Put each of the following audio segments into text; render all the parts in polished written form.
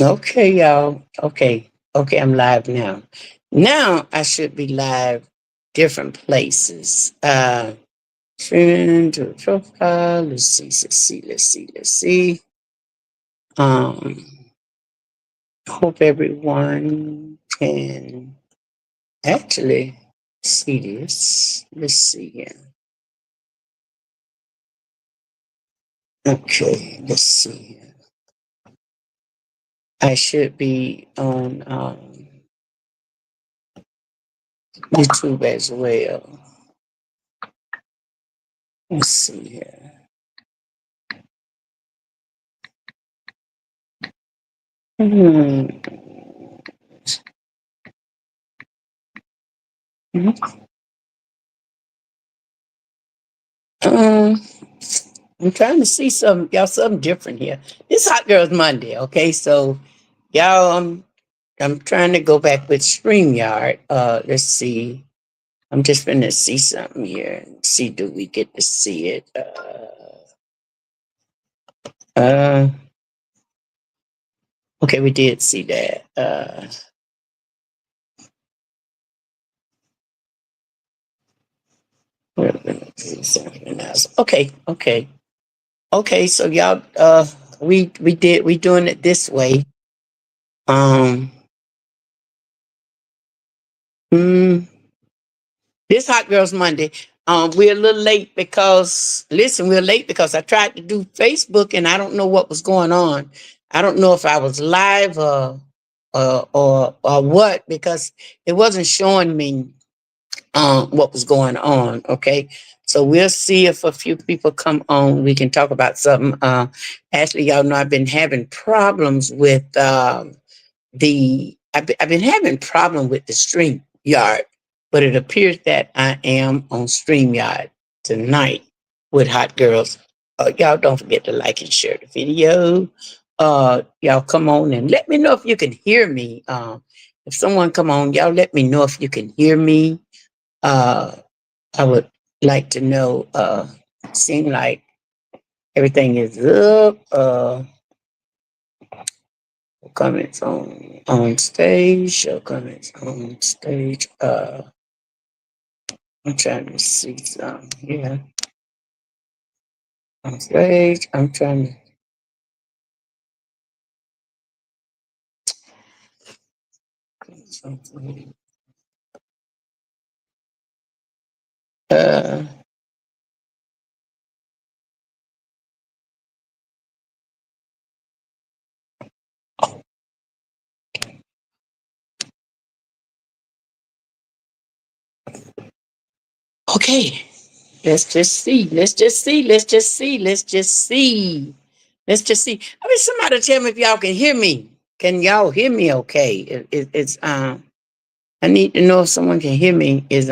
Okay, y'all. Okay. Okay, I'm live now. Now I should be live different places. Streaming to profile. Let's see. Um, hope everyone can actually see this. Let's see here. Okay, let's see here. I should be on YouTube as well. Let's see here. Hmm. Um, I'm trying to see something different here. It's Hot Girls Monday, okay? So y'all, I'm trying to go back with StreamYard. Let's see. I'm just gonna see something here and see do we get to see it. Uh okay, we did see that. We're gonna do something else. Okay, so y'all we doing it this way. Um mm, This Hot Girls Monday. We're a little late because listen, we're late because I tried to do Facebook and I don't know what was going on. I don't know if I was live or what because it wasn't showing me what was going on. Okay, so we'll see if a few people come on. We can talk about something. Actually, y'all know I've been having problems with I've been having problem with the StreamYard, but it appears that I am on StreamYard tonight with Hot Girls. Y'all don't forget to like and share the video. Y'all come on and let me know if you can hear me. If someone come on, y'all let me know if you can hear me. Uh, I would like to know. Seem like everything is up. Comments on stage. Show comments on stage. I'm trying to see some here on stage. I'm trying to. Uh, okay. Let's just see. Let's just see. Let's just see. Let's just see. Let's just see. I mean, somebody tell me if y'all can hear me. Can y'all hear me? Okay. It's I need to know if someone can hear me. Is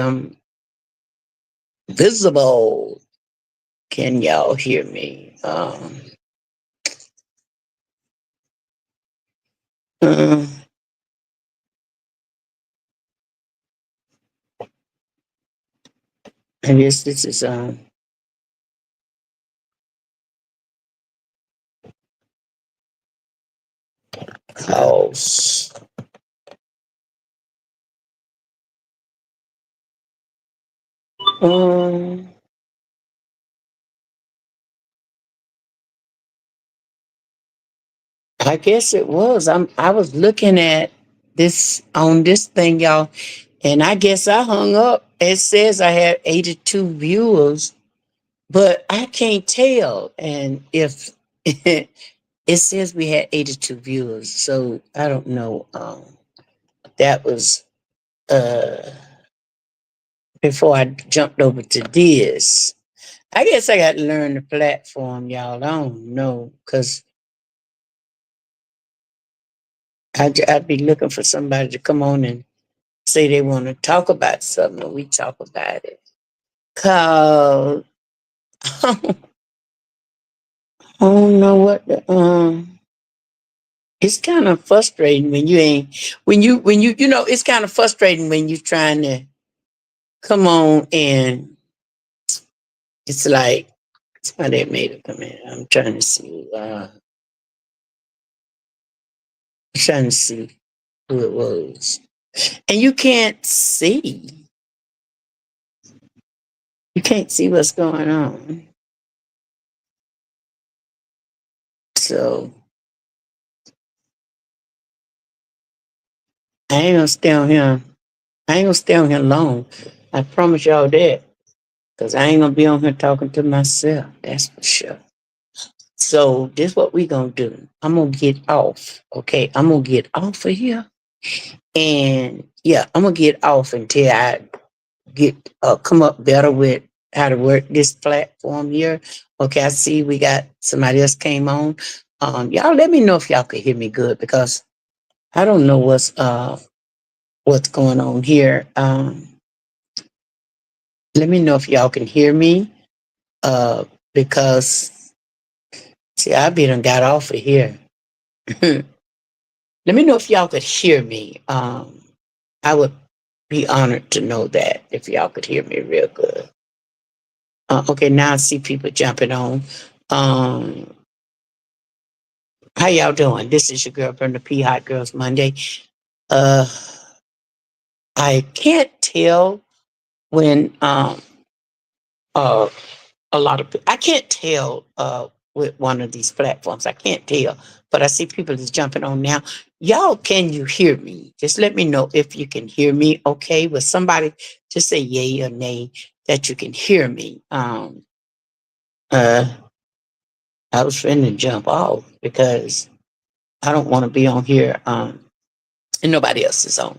visible? Can y'all hear me? Uh, I guess this is house. Um, I guess it was. I was looking at this on this thing, y'all, and I guess I hung up. It says I had 82 viewers, but I can't tell. And if it says we had 82 viewers, so I don't know. That was uh before I jumped over to this. I guess I got to learn the platform, y'all. I don't know, because I'd be looking for somebody to come on and say they want to talk about something, and we talk about it. Cause I don't know what it's kind of frustrating when you ain't when you know it's kind of frustrating when you're trying to come on and it's like somebody made a comment. I'm trying to see. Trying to see who it was. And you can't see. You can't see what's going on. So I ain't gonna stay on here. I ain't gonna stay on here long. I promise y'all that. Cause I ain't gonna be on here talking to myself. That's for sure. So this what we gonna do. I'm gonna get off. Okay. I'm gonna get off of here. And yeah, I'm gonna get off until I get come up better with how to work this platform here. Okay, I see we got somebody else came on. Y'all let me know if y'all can hear me good because I don't know what's going on here. Let me know if y'all can hear me. Because see, I be done got off of here. Let me know if y'all could hear me. I would be honored to know that if y'all could hear me real good. Okay, now I see people jumping on. Um, how y'all doing? This is your girl Brenda P. Hot Girls Monday. Uh, I can't tell when uh a lot of I can't tell with one of these platforms. I can't tell, but I see people is jumping on now. Y'all, can you hear me? Just let me know if you can hear me. Okay, with somebody just say yay or nay that you can hear me. Uh, I was finna jump off because I don't want to be on here and nobody else is on.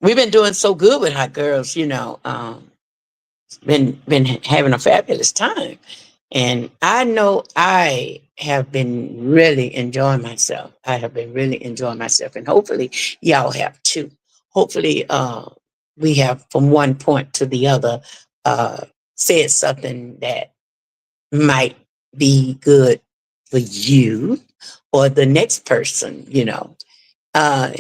We've been doing so good with Hot Girls, been having a fabulous time. And I know I have been really enjoying myself. I have been really enjoying myself. And hopefully y'all have too. Hopefully we have from one point to the other said something that might be good for you or the next person. Uh,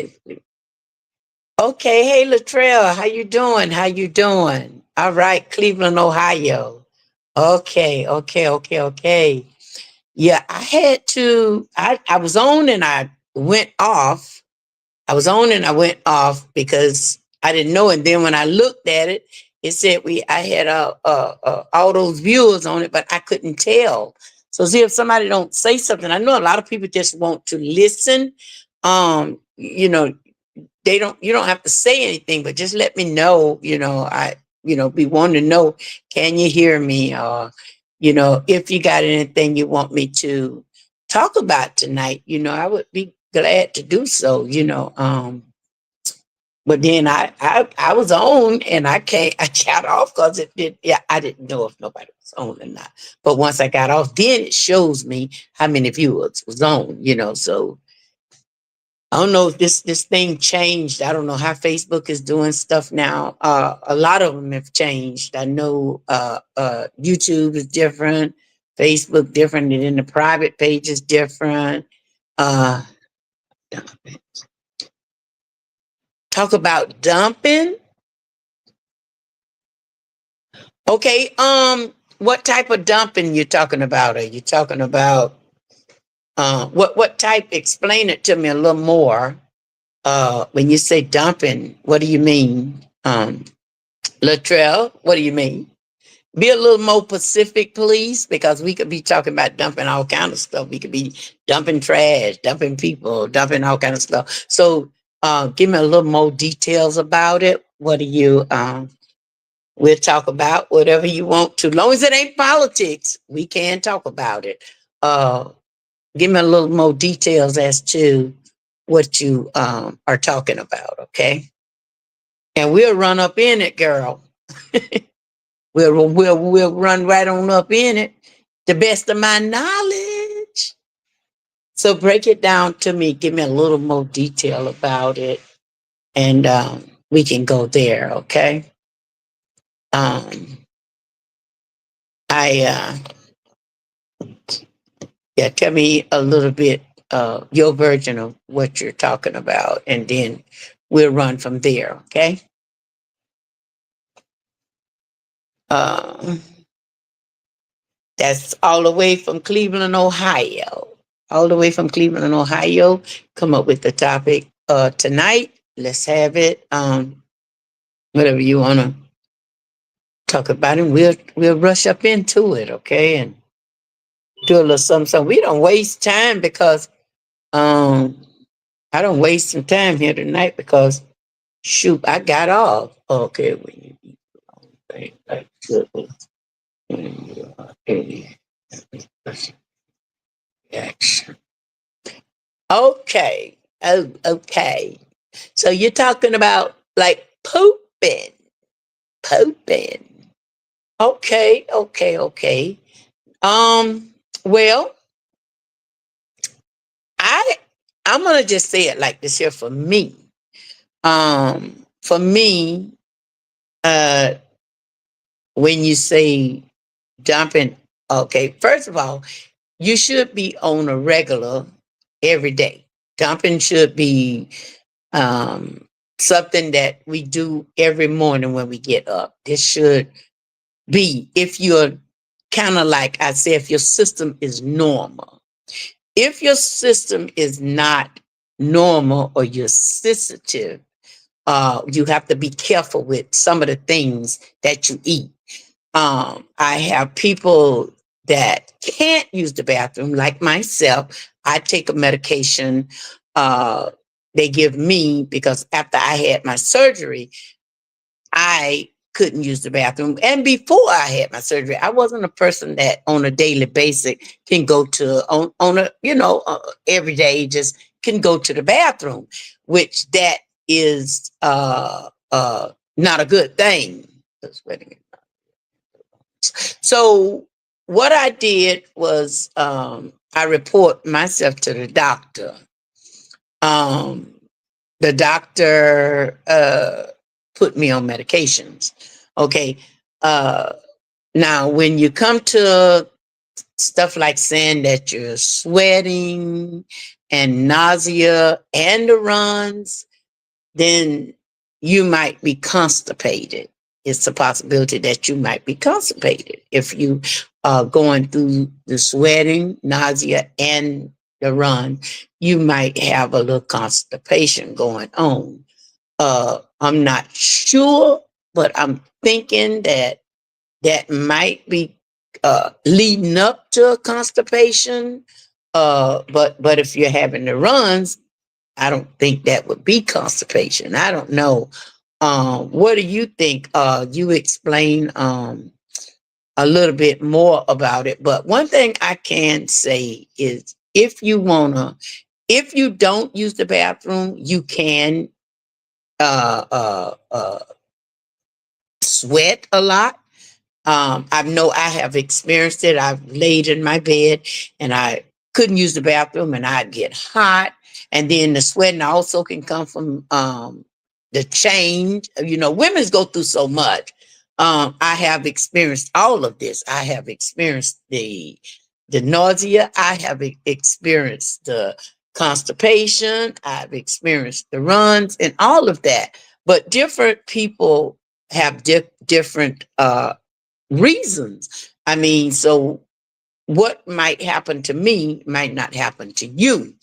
okay, hey Latrell, how you doing? How you doing? All right, Cleveland, Ohio. Okay, okay, okay, okay. Yeah, I had to. I was on and I went off. I was on and I went off because I didn't know. And then when I looked at it, it said I had all those viewers on it, but I couldn't tell. So see if somebody don't say something. I know a lot of people just want to listen. You know, they don't. You don't have to say anything, but just let me know. Be wanting to know. Can you hear me? Or if you got anything you want me to talk about tonight, I would be glad to do so. But then I was on and I can't I got off because it did. Yeah, I didn't know if nobody was on or not. But once I got off, then it shows me how many viewers was on. So I don't know if this thing changed. I don't know how Facebook is doing stuff now. A lot of them have changed. I know YouTube is different, Facebook different, and then the private page is different. Uh, talk about dumping. Okay. What type of dumping you talking about? Are you talking about what type? Explain it to me a little more. When you say dumping, what do you mean? Latrell, what do you mean? Be a little more specific, please, because we could be talking about dumping all kind of stuff. We could be dumping trash, dumping people, dumping all kind of stuff. So, give me a little more details about it. What do you? We'll talk about whatever you want to, long as it ain't politics. We can talk about it. Uh, give me a little more details as to what you are talking about. Okay, and we'll run up in it, girl. We'll run right on up in it, the best of my knowledge. So break it down to me. Give me a little more detail about it, and we can go there. Okay. Um, I yeah. Tell me a little bit your version of what you're talking about, and then we'll run from there. Okay. Uh, that's all the way from Cleveland, Ohio. all the way from Cleveland, Ohio, come up with the topic tonight. Let's have it. Whatever you want to talk about, and we'll rush up into it, okay? And do a little something. So we don't waste time because um I don't waste some time here tonight because shoot, I got off. Okay, when you eat things like sugar and any action. Okay. Oh, okay. So you're talking about like pooping. Pooping. Okay, okay, okay. Um, well, I I'm gonna just say it like this here for me. For me, uh when you say dumping, okay, first of all, you should be on a regular every day. Dumping should be um something that we do every morning when we get up. This should be if you're kind of like I said, if your system is normal. If your system is not normal or you're sensitive, you have to be careful with some of the things that you eat. I have people that can't use the bathroom, like myself. I take a medication uh, they give me because after I had my surgery, I couldn't use the bathroom. And before I had my surgery, I wasn't a person that on a daily basis can go to on a every day just can go to the bathroom, which that is not a good thing. So what I did was I report myself to the doctor. Um, the doctor put me on medications. Okay. Uh, Now, when you come to stuff like saying that you're sweating and nausea and the runs, then you might be constipated. It's a possibility that you might be constipated if you are going through the sweating, nausea, and the run. You might have a little constipation going on. I'm not sure, but I'm thinking that that might be leading up to constipation. But if you're having the runs, I don't think that would be constipation. I don't know. What do you think? You explain a little bit more about it. But one thing I can say is if you don't use the bathroom, you can uh, uh, uh, sweat a lot. I know I have experienced it. I've laid in my bed and I couldn't use the bathroom and I'd get hot. And then the sweating also can come from the change. You know, women's go through so much. I have experienced all of this. I have experienced the nausea. I have experienced the constipation. I've experienced the runs and all of that. But different people have different reasons. I mean, so what might happen to me might not happen to you.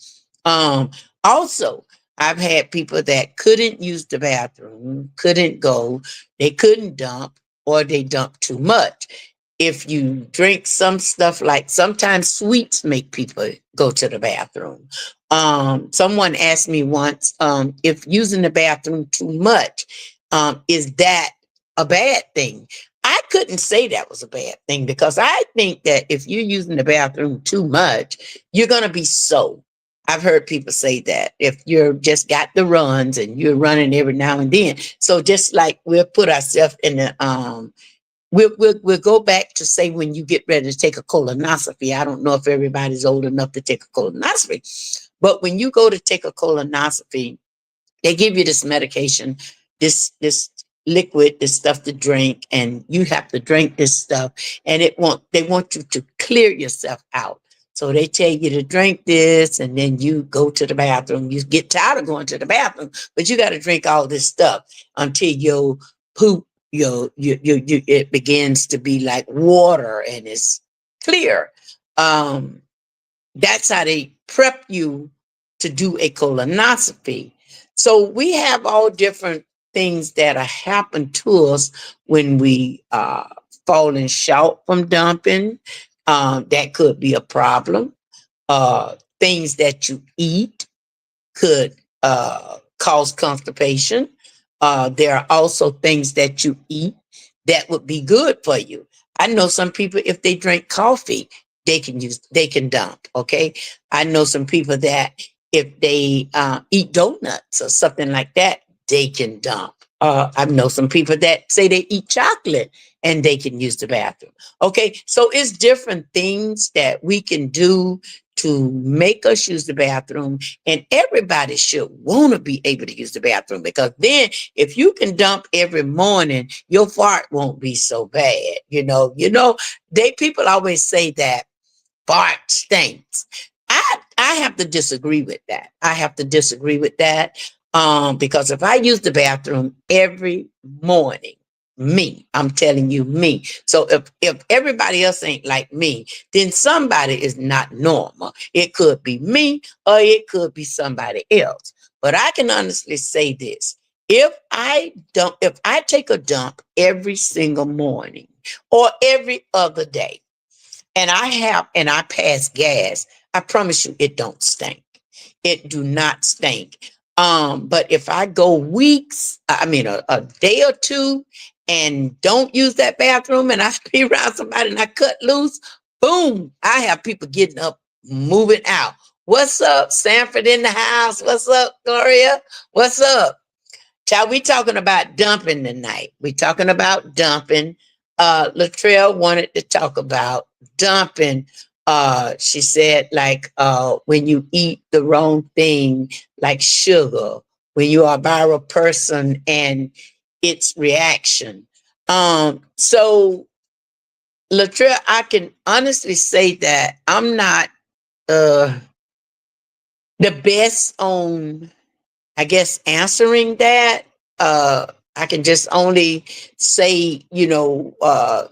Um, Also, I've had people that couldn't use the bathroom, couldn't go, they couldn't dump, or they dump too much. If you drink some stuff like sometimes sweets make people go to the bathroom. Someone asked me once if using the bathroom too much, is that a bad thing? I couldn't say that was a bad thing because I think that if you're using the bathroom too much, you're going to be so. I've heard people say that if you're just got the runs and you're running every now and then. So just like we'll put ourselves in the we'll go back to say when you get ready to take a colonoscopy. I don't know if everybody's old enough to take a colonoscopy, but when you go to take a colonoscopy, they give you this medication, this liquid, this stuff to drink, and you have to drink this stuff, and they want you to clear yourself out. So they tell you to drink this, and then you go to the bathroom. You get tired of going to the bathroom, but you got to drink all this stuff until your poop, it begins to be like water and it's clear. Um, That's how they prep you to do a colonoscopy. So we have all different things that are happen to us when we falling short from dumping. That could be a problem. Things that you eat could cause constipation. There are also things that you eat that would be good for you. I know some people, if they drink coffee, they can dump. Okay. I know some people that if they eat donuts or something like that, they can dump. I know some people that say they eat chocolate and they can use the bathroom. Okay. So it's different things that we can do to make us use the bathroom, and everybody should want to be able to use the bathroom, because then if you can dump every morning, your fart won't be so bad. They people always say that fart stinks. I have to disagree with that. I have to disagree with that. Because if I use the bathroom every morning, I'm telling you, me. So if everybody else ain't like me, then somebody is not normal. It could be me or it could be somebody else. But I can honestly say this. If I take a dump every single morning or every other day, and I pass gas, I promise you it don't stink. It do not stink. But if I go weeks, I mean a day or two, and don't use that bathroom, and I be around somebody and I cut loose, boom, I have people getting up, moving out. What's up, Sanford in the house? What's up, Gloria? What's up? Child, we talking about dumping tonight. We talking about dumping. Latrell wanted to talk about dumping. She said, like, when you eat the wrong thing, like sugar, when you are a viral person and its reaction. So Latrell, I can honestly say that I'm not uh the best on, I guess, answering that. uh I can just only say,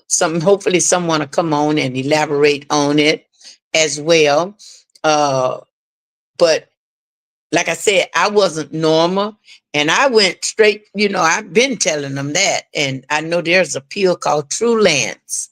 some hopefully someone will come on and elaborate on it as well. uh but like I said, I wasn't normal, and I went straight. I've been telling them that, and I know there's a pill called True Lance.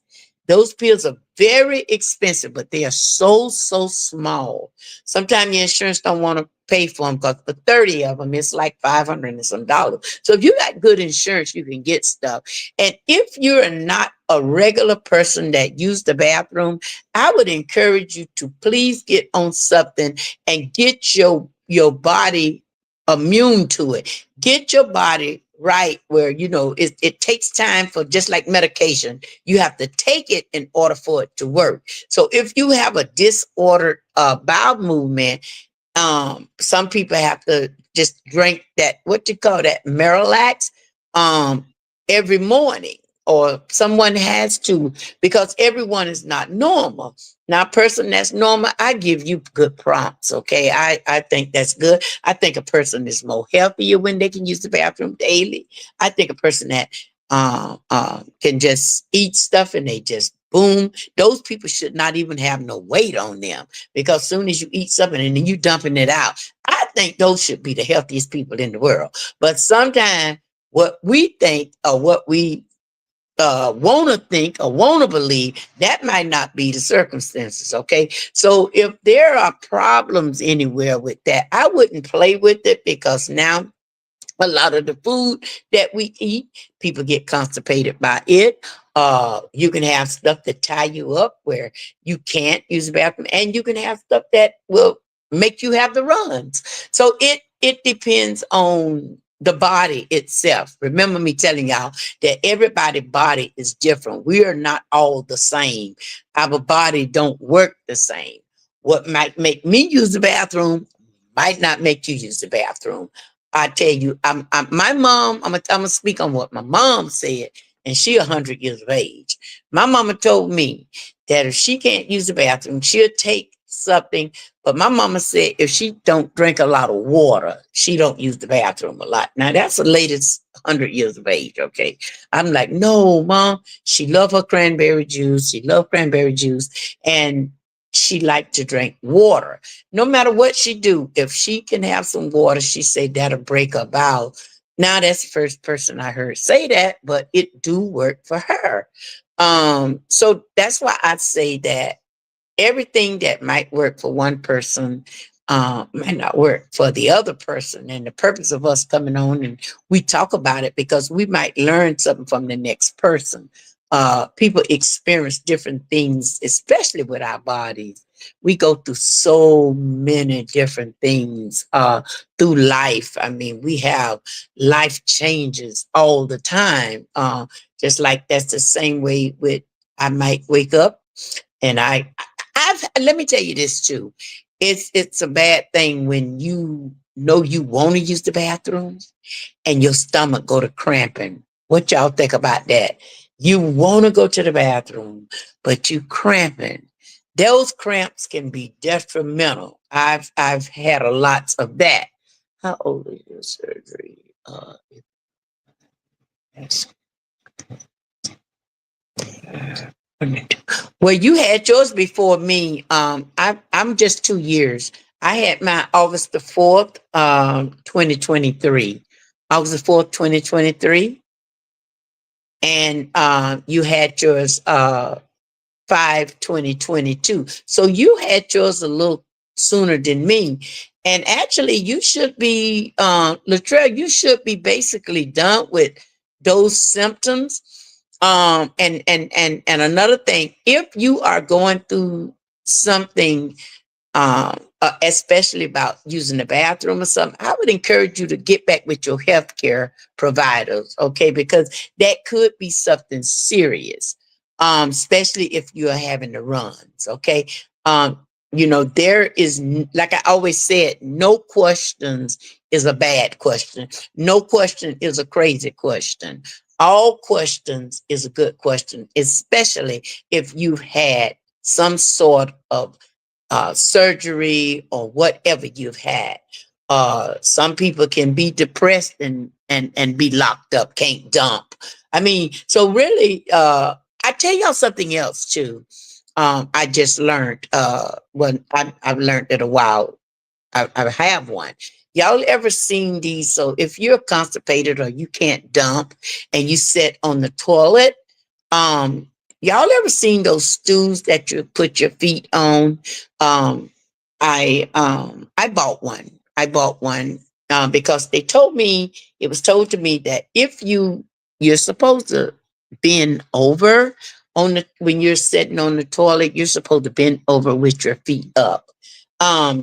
Those pills are very expensive, but they are so small. Sometimes your insurance don't want to pay for them, because for 30 of them, it's like 500 and some dollars. So if you got good insurance, you can get stuff. And if you're not a regular person that use the bathroom, I would encourage you to please get on something and get your body immune to it. Get your body right where it takes time. For just like medication, you have to take it in order for it to work. So if you have a disordered bowel movement, some people have to just drink that, what you call that, Marilax, um every morning, or someone has to, because everyone is not normal. Now, a person that's normal, I give you good prompts. Okay, I think that's good. I think a person is more healthier when they can use the bathroom daily. I think a person that can just eat stuff and they just boom, those people should not even have no weight on them, because soon as you eat something and then you dumping it out, I think those should be the healthiest people in the world. But sometimes what we think, or what we want to think or want to believe, that might not be the circumstances. Okay. So if there are problems anywhere with that, I wouldn't play with it, because now a lot of the food that we eat, people get constipated by it. You can have stuff that tie you up where you can't use the bathroom, and you can have stuff that will make you have the runs. So it depends on the body itself. Remember me telling y'all that everybody's body is different. We are not all the same. Our body don't work the same. What might make me use the bathroom might not make you use the bathroom. I tell you, my mom, I'm gonna speak on what my mom said, and she 100 years of age. My mama told me that if she can't use the bathroom, she'll take something. But my mama said if she don't drink a lot of water, she don't use the bathroom a lot. Now that's the latest 100 years of age. Okay, I'm like, no, mom. She loved her cranberry juice. She loved cranberry juice, and she liked to drink water. No matter what she do, if she can have some water, she say that'll break her bowel. Now that's the first person I heard say that, but it do work for her. So that's why I say that everything that might work for one person might not work for the other person. And the purpose of us coming on and we talk about it because we might learn something from the next person. People experience different things, especially with our bodies. We go through so many different things through life. I mean, we have life changes all the time. Just like that's the same way with I might wake up and I've let me tell you this too. It's a bad thing when you know you want to use the bathroom and your stomach go to cramping. What y'all think about that? You want to go to the bathroom, but you cramping. Those cramps can be detrimental. I've had a lots of that. How old is your surgery? Yes. Well, you had yours before me. I'm just 2 years. I had my August the 4th, 2023. August the 4th, 2023. And you had yours 5/20/22. So you had yours a little sooner than me. And actually, you should be, Latrell, you should be basically done with those symptoms. And another thing, if you are going through something especially about using the bathroom or something, I would encourage you to get back with your healthcare providers, okay? Because that could be something serious, especially if you are having the runs, okay? There is, like I always said, no questions is a bad question. No question is a crazy question. All questions is a good question, especially if you've had some sort of surgery or whatever you've had. Some people can be depressed and be locked up, can't dump. I mean, so really, I tell y'all something else too. I just learned. I've learned it a while. I have one. Y'all ever seen these? So if you're constipated or you can't dump and you sit on the toilet, um, y'all ever seen those stools that you put your feet on? Um, I bought one. I bought one because they told me it was told to me that if you're supposed to bend over on the when you're sitting on the toilet, you're supposed to bend over with your feet up.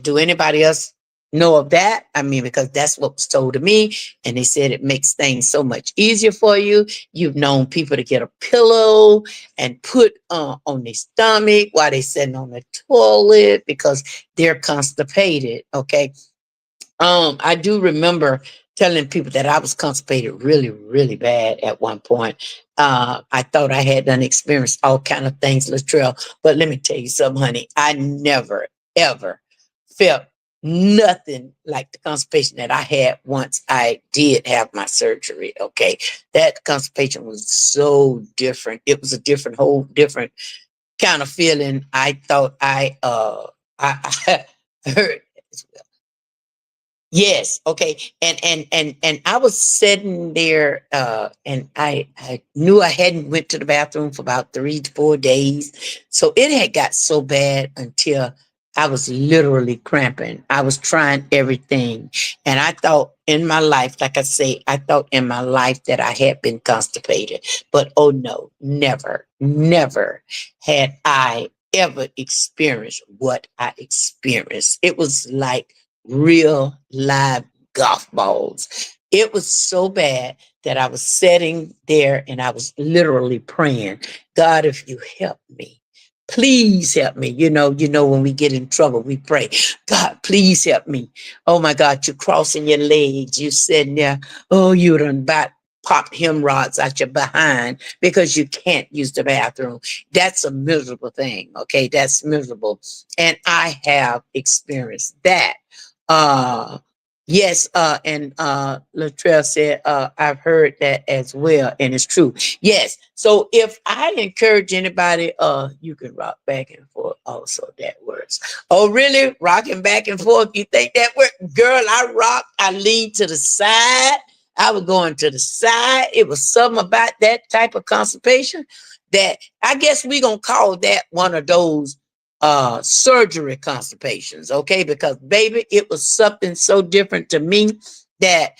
Do anybody else know of that? I mean, because that's what was told to me, and they said it makes things so much easier for you. You've known people to get a pillow and put on their stomach while they're sitting on the toilet because they're constipated. Okay. I do remember telling people that I was constipated really, really bad at one point. I thought I had done experienced all kind of things, Latrell. But let me tell you something, honey. I never, ever felt nothing like the constipation that I had once I did have my surgery. Okay. That constipation was so different. It was a whole different kind of feeling. I thought I heard. Yes, okay. And I was sitting there and I knew I hadn't went to the bathroom for about 3 to 4 days. So it had got so bad until I was literally cramping. I was trying everything. And I thought in my life, like I say, I thought in my life that I had been constipated. But oh no, never, never had I ever experienced what I experienced. It was like real live golf balls. It was so bad that I was sitting there and I was literally praying, God, if you help me, please help me. When we get in trouble, we pray, God, please help me. Oh my God, you're crossing your legs. You sitting there, oh, you done about pop hemorrhoids out your behind because you can't use the bathroom. That's a miserable thing. Okay. That's miserable. And I have experienced that. Uh, Yes, and Latrell said, I've heard that as well, and it's true. Yes. So if I encourage anybody, you can rock back and forth. Also, that works. Oh, really? Rocking back and forth? You think that works? Girl, I rock, I lean to the side. I was going to the side. It was something about that type of constipation that I guess we gonna call that one of those surgery constipations, okay? Because baby, it was something so different to me that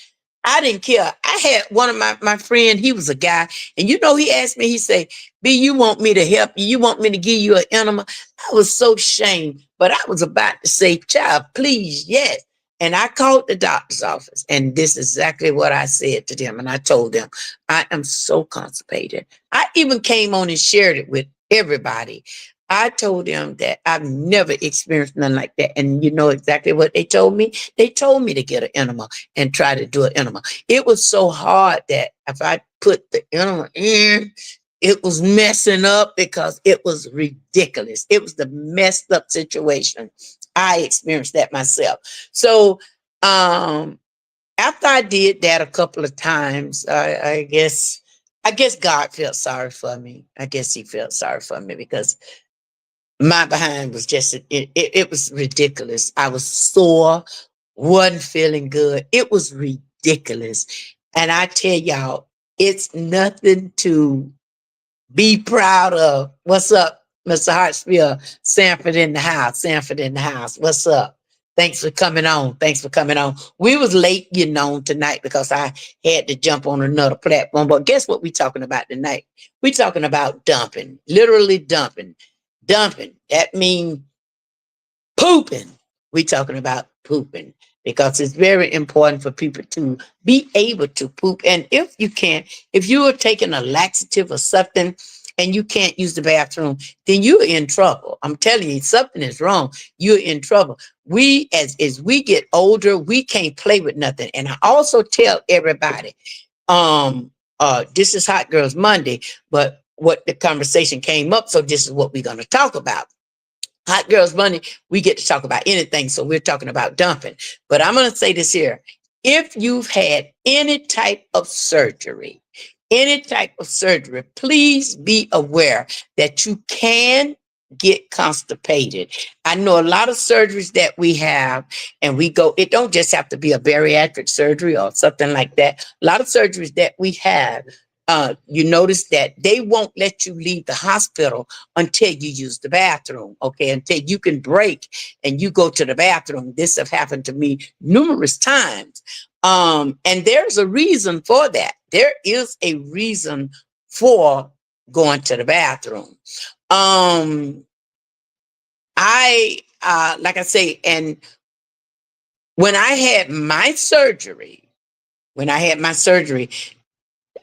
I didn't care. I had one of my friend, he was a guy, and you know, he asked me, he said, B, you want me to help you? You want me to give you an enema? I was so ashamed, but I was about to say, child, please, yes. And I called the doctor's office, and this is exactly what I said to them. And I told them, I am so constipated. I even came on and shared it with everybody. I told them that I've never experienced nothing like that. And you know exactly what they told me? They told me to get an enema and try to do an enema. It was so hard that if I put the enema in, it was messing up because it was ridiculous. It was the messed up situation. I experienced that myself. So after I did that a couple of times, I guess God felt sorry for me. I guess he felt sorry for me because my behind was just it was ridiculous. I was sore, wasn't feeling good. It was ridiculous. And I tell y'all, it's nothing to be proud of. What's up, Mr. Hartsfield? Sanford in the house. Sanford in the house. What's up? Thanks for coming on. Thanks for coming on. We was late getting on tonight because I had to jump on another platform. But guess what we talking about tonight? We talking about dumping, literally dumping. Dumping. That means pooping. We talking about pooping because it's very important for people to be able to poop. And if you can't, if you are taking a laxative or something and you can't use the bathroom, then you're in trouble. I'm telling you, something is wrong. You're in trouble. We, as we get older, we can't play with nothing. And I also tell everybody, this is Hot Girls Monday, but what the conversation came up, so this is what we're going to talk about. Hot Girls Monday, we get to talk about anything. So we're talking about dumping. But I'm going to say this here. If you've had any type of surgery, please be aware that you can get constipated. I know a lot of surgeries that we have, and we go, it don't just have to be a bariatric surgery or something like that. A lot of surgeries that we have, you notice that they won't let you leave the hospital until you use the bathroom, okay? Until you can break and you go to the bathroom. This have happened to me numerous times. And there's a reason for that. There is a reason for going to the bathroom. I like I say, and when I had my surgery, when I had my surgery,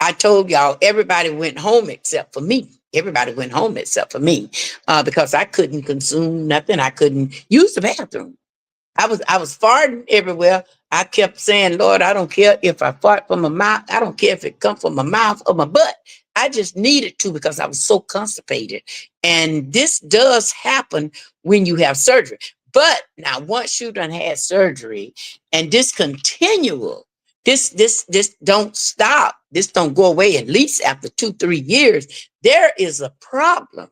I told y'all everybody went home except for me. Everybody went home except for me because I couldn't consume nothing. I couldn't use the bathroom. I was farting everywhere. I kept saying, Lord, I don't care if I fart from my mouth. I don't care if it comes from my mouth or my butt. I just needed to because I was so constipated. And this does happen when you have surgery. But now once you done had surgery and this continual, this don't stop. This don't go away at least after 2-3 years. There is a problem.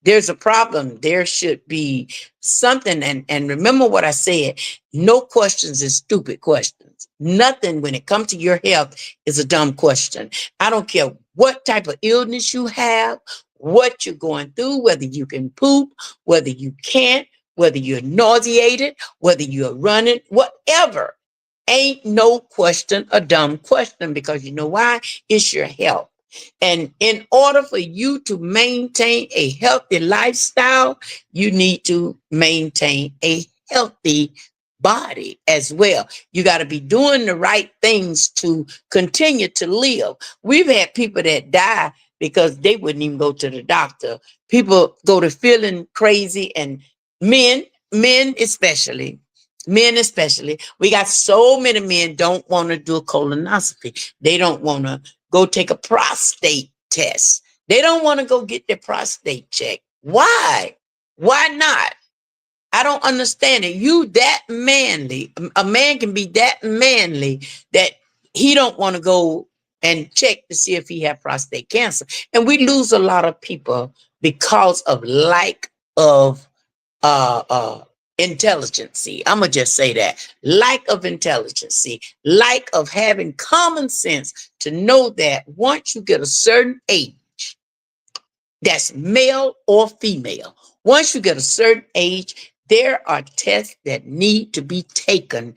There's a problem. There should be something. And remember what I said, no questions is stupid questions. Nothing when it comes to your health is a dumb question. I don't care what type of illness you have, what you're going through, whether you can poop, whether you can't, whether you're nauseated, whether you're running, whatever. Ain't no question a dumb question because you know why? It's your health. And in order for you to maintain a healthy lifestyle, you need to maintain a healthy body as well. You got to be doing the right things to continue to live. We've had people that die because they wouldn't even go to the doctor. People go to feeling crazy, and men, men especially, men especially. We got so many men don't want to do a colonoscopy. They don't want to go take a prostate test. They don't want to go get their prostate checked. Why? Why not? I don't understand it. You that manly, a man can be that manly that he don't want to go and check to see if he have prostate cancer. And we lose a lot of people because of lack of uh uh intelligency. I'm gonna just say that. Lack of intelligency, lack of having common sense to know that once you get a certain age, that's male or female. Once you get a certain age, there are tests that need to be taken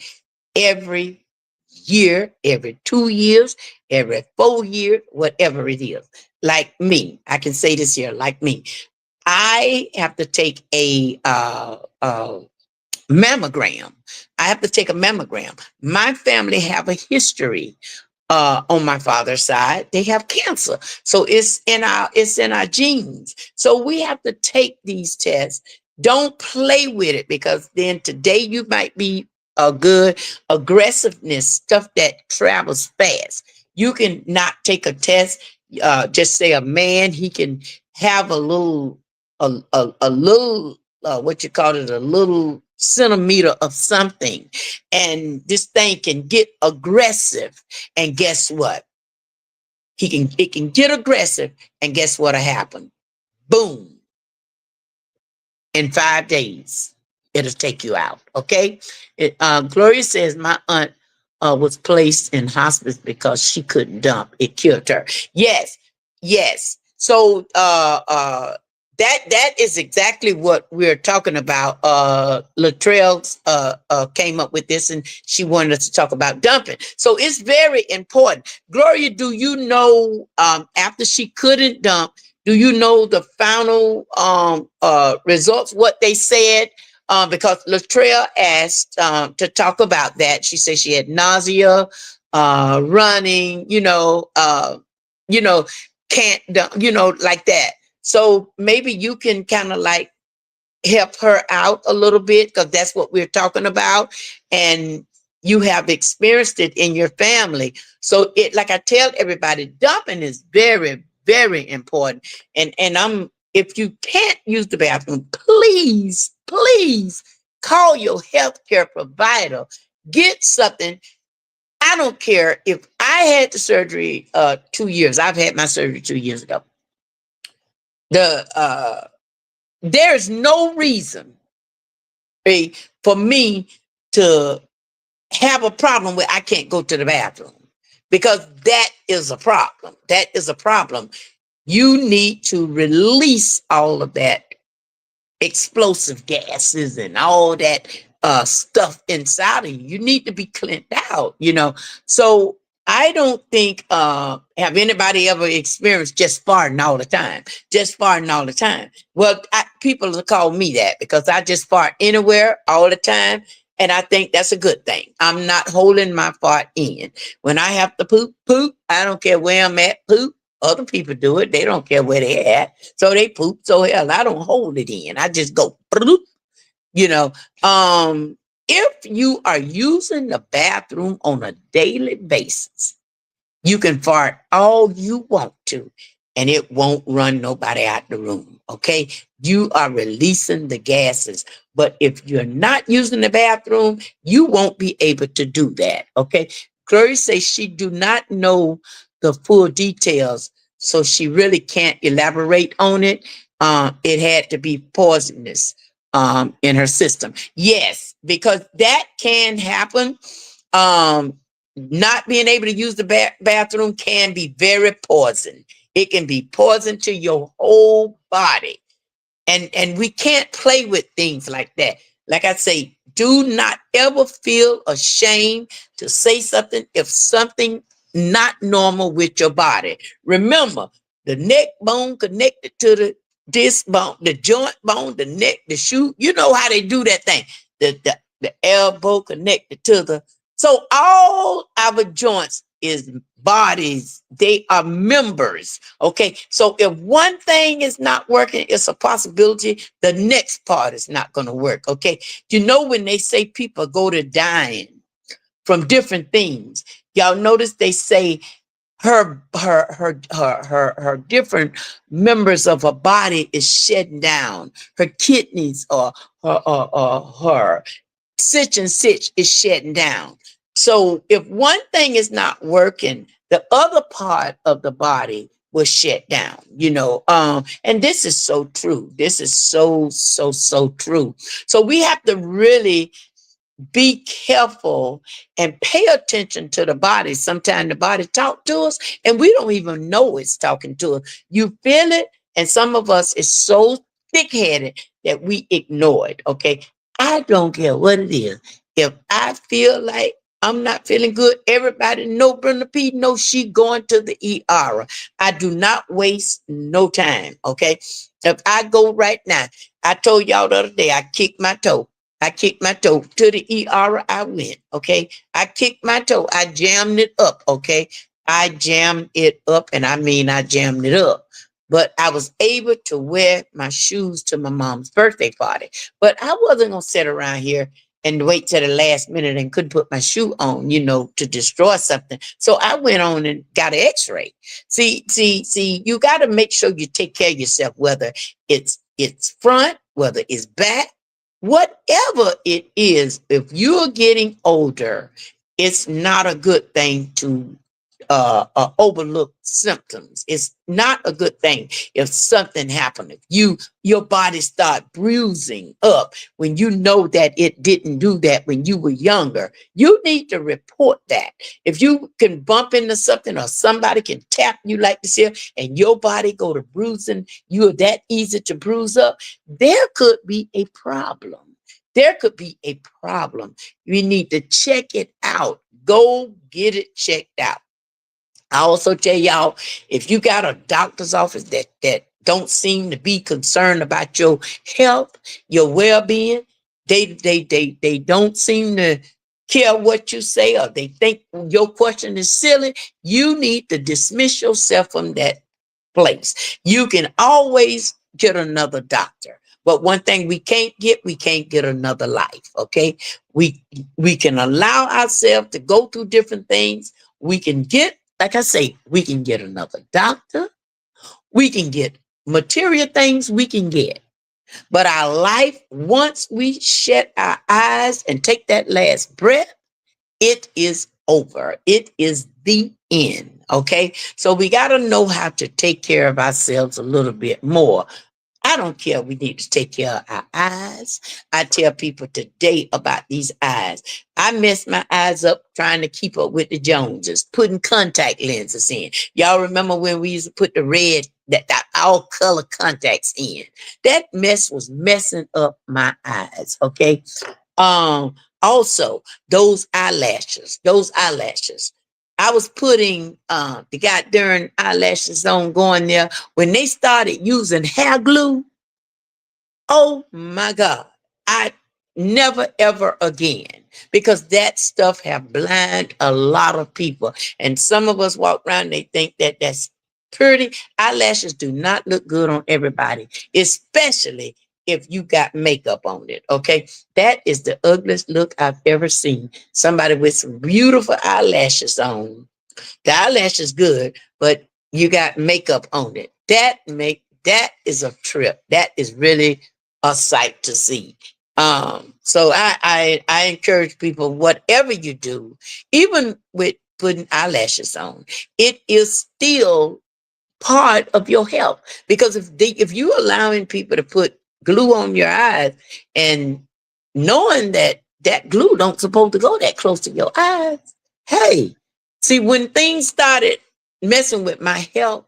every year, every 2 years, every 4 years, whatever it is. Like me, I can say this here, like me. I have to take a mammogram. I have to take a mammogram. My family have a history on my father's side. They have cancer, so it's in our genes. So we have to take these tests. Don't play with it, because then today you might be a good aggressiveness stuff that travels fast. You can not take a test. Just say a man, he can have a little what you call it, a little centimeter of something, and this thing can get aggressive. And guess what? It can get aggressive, and guess what'll happen? Boom! In 5 days, it'll take you out. Okay. Gloria says my aunt was placed in hospice because she couldn't dump. It killed her. Yes, yes. So that is exactly what we're talking about. Latrell came up with this, and she wanted us to talk about dumping. So it's very important. Gloria, do you know, after she couldn't dump, do you know the final results, what they said? Because Latrell asked to talk about that. She said she had nausea, running, you know, can't, like that. So maybe you can kind of like help her out a little bit, because that's what we're talking about. And you have experienced it in your family. So like I tell everybody, dumping is very, very important. And if you can't use the bathroom, please, please call your healthcare provider. Get something. I don't care if I had the surgery 2 years. I've had my surgery 2 years ago. There's no reason, okay, for me to have a problem where I can't go to the bathroom, because that is a problem. That is a problem. You need to release all of that explosive gases and all that stuff inside of you. You need to be cleaned out. So I don't think have anybody ever experienced just farting all the time. Just farting all the time. Well, people call me that because I just fart anywhere all the time. And I think that's a good thing. I'm not holding my fart in. When I have to poop, poop. I don't care where I'm at, poop. Other people do it. They don't care where they're at. So they poop. So hell, I don't hold it in. I just go, bloop, you know. If you are using the bathroom on a daily basis, you can fart all you want to, and it won't run nobody out the room. Okay. You are releasing the gases. But if you're not using the bathroom, you won't be able to do that. Okay. Gloria says she do not know the full details, so she really can't elaborate on it. It had to be poisonous in her system. Yes, because that can happen. Not being able to use the bathroom can be very poison. It can be poison to your whole body. And we can't play with things like that. Like I say, do not ever feel ashamed to say something if something not normal with your body. Remember, the neck bone connected to the disc bone, the joint bone, the neck, the shoe. You know how they do that thing. The elbow connected to the. So all our joints is bodies. They are members. Okay. So if one thing is not working, it's a possibility the next part is not going to work. Okay. When they say people go to dying from different things, y'all notice they say her different members of her body is shutting down. Her kidneys or her such and such is shutting down. So if one thing is not working, the other part of the body will shut down, and this is so true. This is so true. So we have to really be careful and pay attention to the body. Sometimes the body talk to us and we don't even know it's talking to us. You feel it, and some of us is so thick-headed that we ignore it. Okay. I don't care what it is. If I feel like I'm not feeling good, everybody know Brenda P knows she going to the ER. I do not waste no time. Okay. If I go right now, I told y'all the other day I kicked my toe. I kicked my toe to the ER. I went. Okay. I kicked my toe. I jammed it up. Okay. I jammed it up, and I mean, I jammed it up. But I was able to wear my shoes to my mom's birthday party. But I wasn't going to sit around here and wait till the last minute and couldn't put my shoe on, to destroy something. So I went on and got an x-ray. See, you got to make sure you take care of yourself, whether it's front, whether it's back, whatever it is. If you're getting older, it's not a good thing to overlook symptoms. It's not a good thing if something happened. If your body start bruising up when you know that it didn't do that when you were younger, you need to report that. If you can bump into something or somebody can tap you like this here and your body go to bruising, you're that easy to bruise up, there could be a problem. There could be a problem. You need to check it out. Go get it checked out. I also tell y'all, if you got a doctor's office that don't seem to be concerned about your health, your well-being, they don't seem to care what you say, or they think your question is silly, you need to dismiss yourself from that place. You can always get another doctor. But one thing we can't get another life. Okay. We can allow ourselves to go through different things. We can get, like I say, we can get another doctor. We can get material things we can get. But our life, once we shut our eyes and take that last breath, it is over. It is the end. Okay. So we got to know how to take care of ourselves a little bit more. I don't care. We need to take care of our eyes. I tell people today about these eyes. I messed my eyes up trying to keep up with the Joneses, putting contact lenses in. Y'all remember when we used to put the red, that all color contacts in? That mess was messing up my eyes. Okay. Um, Also, those eyelashes. I was putting the goddamn eyelashes on going there. When they started using hair glue, oh my God, I never ever again, because that stuff have blind a lot of people. And some of us walk around, they think that that's pretty. Eyelashes do not look good on everybody, especially if you got makeup on it. Okay. That is the ugliest look I've ever seen. Somebody with some beautiful eyelashes on, the eyelash is good, but you got makeup on it. That is a trip. That is really a sight to see. So I encourage people, whatever you do, even with putting eyelashes on, it is still part of your health. Because if you allowing people to put glue on your eyes and knowing that that glue don't supposed to go that close to your eyes, hey, see, when things started messing with my health,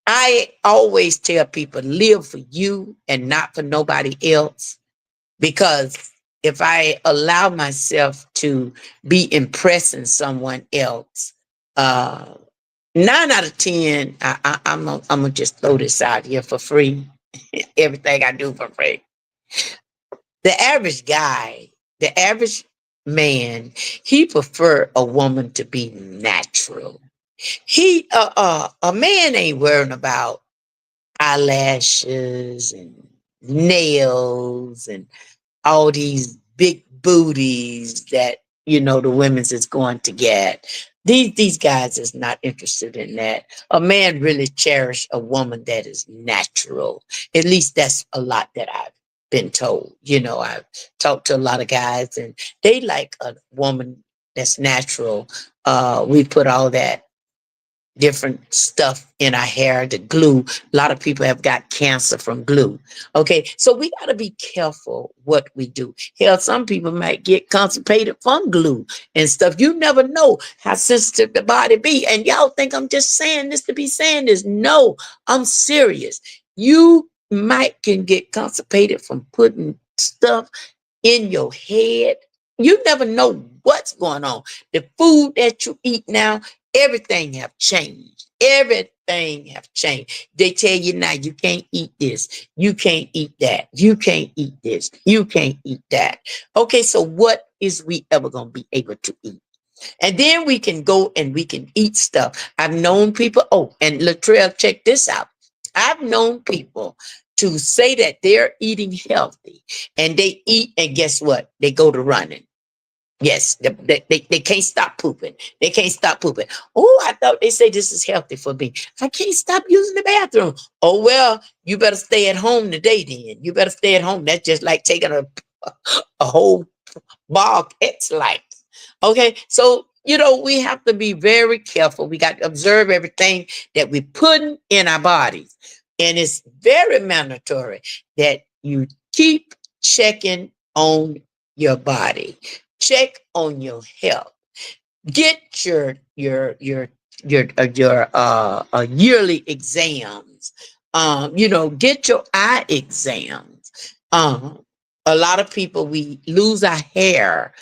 I always tell people live for you and not for nobody else. Because if I allow myself to be impressing someone else, uh 9 out of 10, I'm gonna just throw this out here for free. Everything I do for free. The average guy, the average man, he prefer a woman to be natural. A man ain't worrying about eyelashes and nails and all these big booties that the women's is going to get. These guys is not interested in that. A man really cherish a woman that is natural. At least that's a lot that I've been told. You know, I've talked to a lot of guys and they like a woman that's natural. We put all that different stuff in our hair, the glue. A lot of people have got cancer from glue. Okay, so we got to be careful what we do. Hell, some people might get constipated from glue and stuff. You never know how sensitive the body be. And y'all think I'm just saying this to be saying this. No, I'm serious. You might can get constipated from putting stuff in your head. You never know what's going on. The food that you eat now, everything have changed. Everything have changed. They tell you now you can't eat this, you can't eat that, you can't eat this, you can't eat that. Okay, so what is we ever gonna be able to eat? And then we can go and we can eat stuff. I've known people, oh, and Latrell, check this out. I've known people to say that they're eating healthy and they eat, and guess what? They go to running. Yes, they can't stop pooping. They can't stop pooping. Oh, I thought they say this is healthy for me. I can't stop using the bathroom. Oh, well, you better stay at home today then. You better stay at home. That's just like taking a whole ball X light. Okay, so we have to be very careful. We got to observe everything that we put in our bodies. And it's very mandatory that you keep checking on your body. Check on your health. Get your yearly exams. Get your eye exams. A lot of people, we lose our hair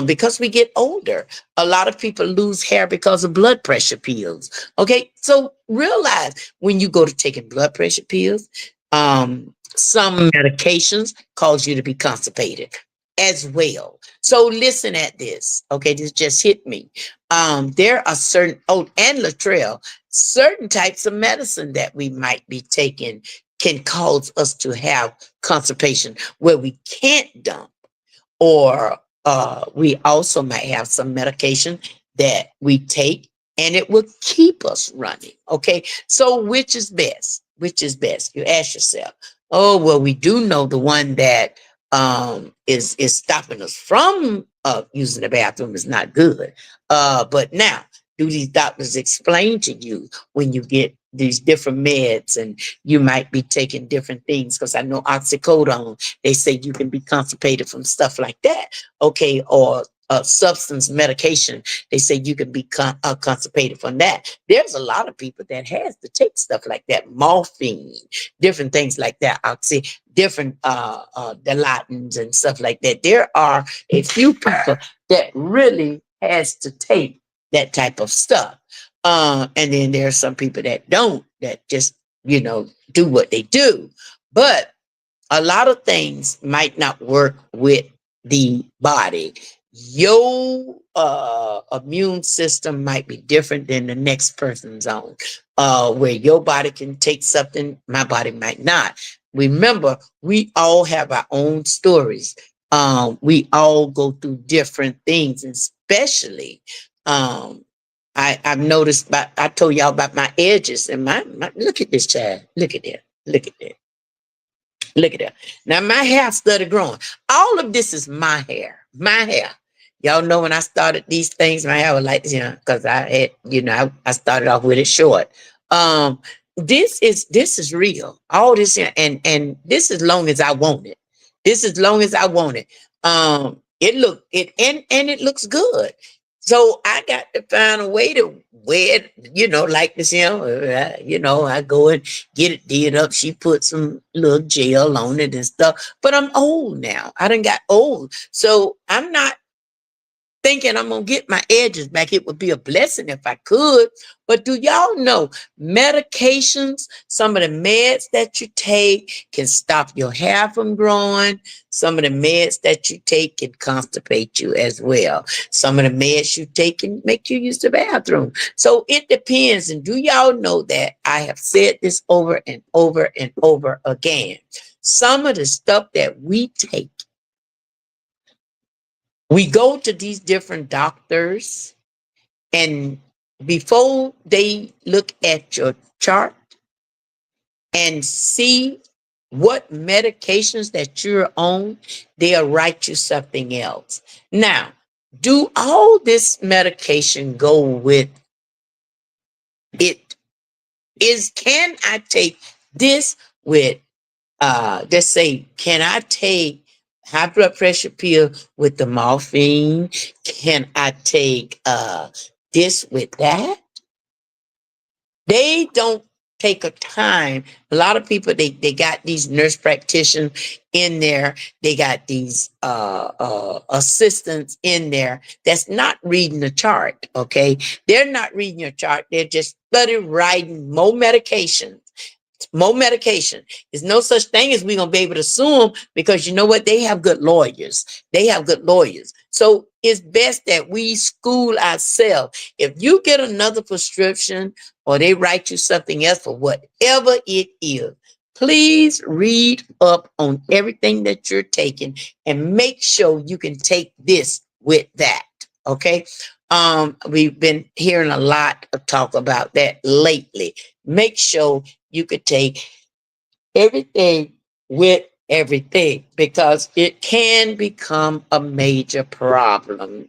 because we get older. A lot of people lose hair because of blood pressure pills. Okay, so realize when you go to taking blood pressure pills, some medications cause you to be constipated as well. So listen at this. Okay, this just hit me. There are certain, oh, and Latrell, certain types of medicine that we might be taking can cause us to have constipation where we can't dump, or we also might have some medication that we take and it will keep us running. Okay, so which is best? Which is best? You ask yourself. Oh, well, we do know the one that is stopping us from using the bathroom is not good. But now, do these doctors explain to you when you get these different meds and you might be taking different things? Because I know oxycodone, they say you can be constipated from stuff like that. Okay, or substance medication, they say you can be constipated from that. There's a lot of people that has to take stuff like that, morphine, different things like that, oxy, different dilatins and stuff like that. There are a few people that really has to take that type of stuff. And then there are some people that don't, that just, do what they do. But a lot of things might not work with the body. Your immune system might be different than the next person's own. Where your body can take something, my body might not. Remember, we all have our own stories. We all go through different things, especially I've noticed. I told y'all about my edges and my look at this child. Look at that. Look at that. Look at that. Now my hair started growing. All of this is my hair. My hair. Y'all know when I started these things, my hair was like this, because I had, I started off with it short. This is real. All this here, and this is long as I want it. This is long as I want it. And it looks good. So I got to find a way to wear it, like this, I go and get it did up. She put some little gel on it and stuff. But I'm old now. I done got old. So I'm not thinking I'm gonna get my edges back. It would be a blessing if I could. But do y'all know medications, some of the meds that you take can stop your hair from growing. Some of the meds that you take can constipate you as well. Some of the meds you take can make you use the bathroom. So it depends. And do y'all know that I have said this over and over and over again? Some of the stuff that we take, we go to these different doctors And before they look at your chart and see what medications that you're on, they'll write you something else. Now, do all this medication go with it? Is can I take this with just say, can I take high blood pressure pill with the morphine? Can I take this with that? They don't take a time. A lot of people they got these nurse practitioners in there. They got these assistants in there that's not reading the chart. Okay, they're not reading your chart. They're just study writing more medication. There's no such thing as we're gonna be able to sue them because you know what? They have good lawyers. They have good lawyers. So it's best that we school ourselves. If you get another prescription or they write you something else for whatever it is, please read up on everything that you're taking and make sure you can take this with that. Okay. We've been hearing a lot of talk about that lately. Make sure you could take everything with everything because it can become a major problem.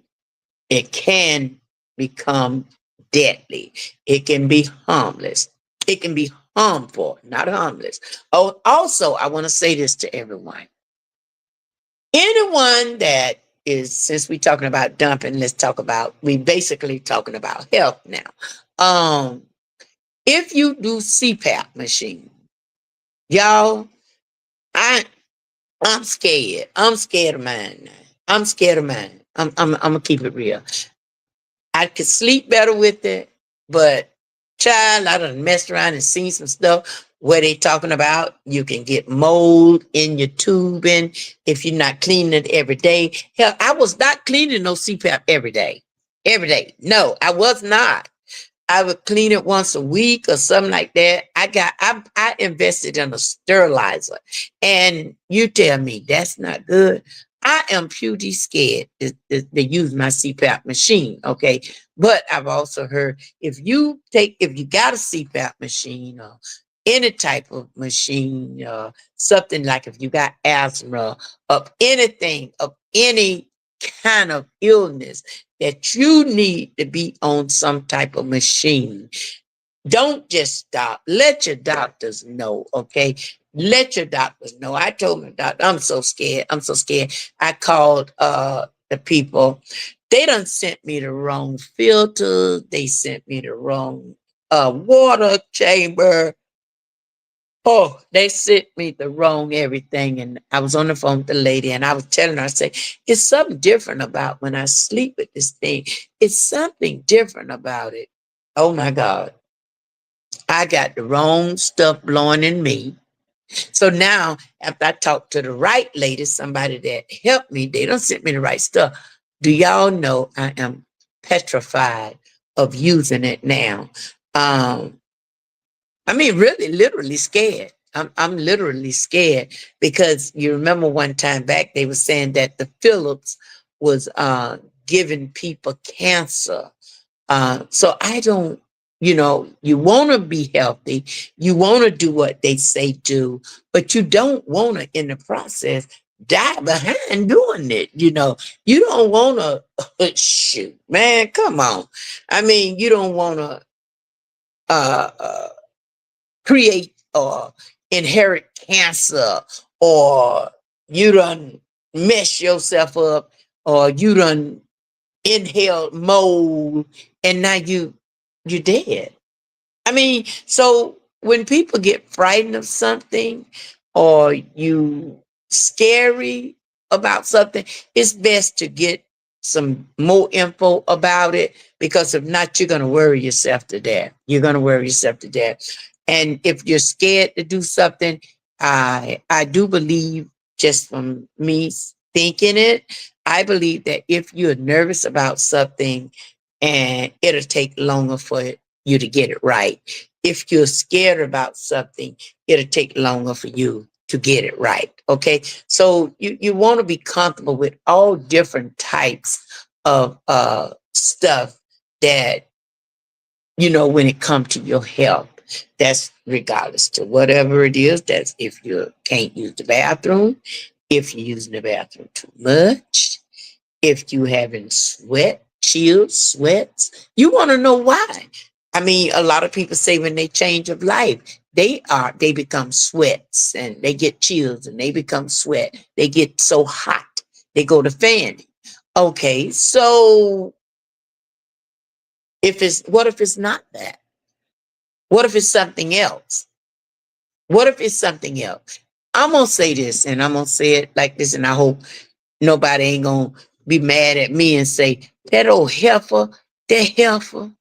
It can become deadly. It can be harmless. It can be harmful, not harmless. Oh, also, I want to say this to everyone. Anyone that is, since we're talking about dumping, let's talk about, we basically talking about health now. If you do CPAP machine, y'all, I I'm scared. I'm scared of mine now. I'm scared of mine. I'm gonna keep it real. I could sleep better with it, but child, I done messed around and seen some stuff where they talking about you can get mold in your tubing if you're not cleaning it every day. Hell, I was not cleaning no CPAP every day. Every day. No, I was not. I would clean it once a week or something like that. I invested in a sterilizer. And you tell me that's not good. I am purely scared to use my CPAP machine. Okay. But I've also heard if you got a CPAP machine or any type of machine, something like if you got asthma of anything, of any kind of illness, that you need to be on some type of machine. Don't just stop. Let your doctors know, okay? Let your doctors know. I told my doctor, I'm so scared. I'm so scared. I called the people. They done sent me the wrong filter. They sent me the wrong water chamber. Oh, they sent me the wrong everything. And I was on the phone with the lady and I was telling her, I said, it's something different about when I sleep with this thing. It's something different about it. Oh my God. I got the wrong stuff blowing in me. So now, after I talked to the right lady, somebody that helped me, they don't send me the right stuff. Do y'all know I am petrified of using it now? Um, I mean, really, literally scared. I'm literally scared because you remember one time back they were saying that the Phillips was giving people cancer. So I don't, you want to be healthy, you want to do what they say do, but you don't want to, in the process, die behind doing it. You don't want to shoot, man. Come on. I mean, you don't want to. Create or inherit cancer, or you done mess yourself up, or you done inhaled mold and now you dead. I mean, so when people get frightened of something or you scary about something, it's best to get some more info about it because if not, you're going to worry yourself to death. You're going to worry yourself to death. And if you're scared to do something, I do believe, just from me thinking it, I believe that if you're nervous about something and it'll take longer for you to get it right. If you're scared about something, it'll take longer for you to get it right. Okay. So you want to be comfortable with all different types of stuff that, when it comes to your health, that's regardless to whatever it is. That's if you can't use the bathroom, if you're using the bathroom too much, if you having chills, sweats. You want to know why. I mean, a lot of people say when they change of life, they become sweats and they get chills and they become sweat. They get so hot. They go to fanning. Okay, so what if it's not that? What if it's something else? What if it's something else? I'm gonna say this and I'm gonna say it like this, and I hope nobody ain't gonna be mad at me and say, that old heifer, that heifer.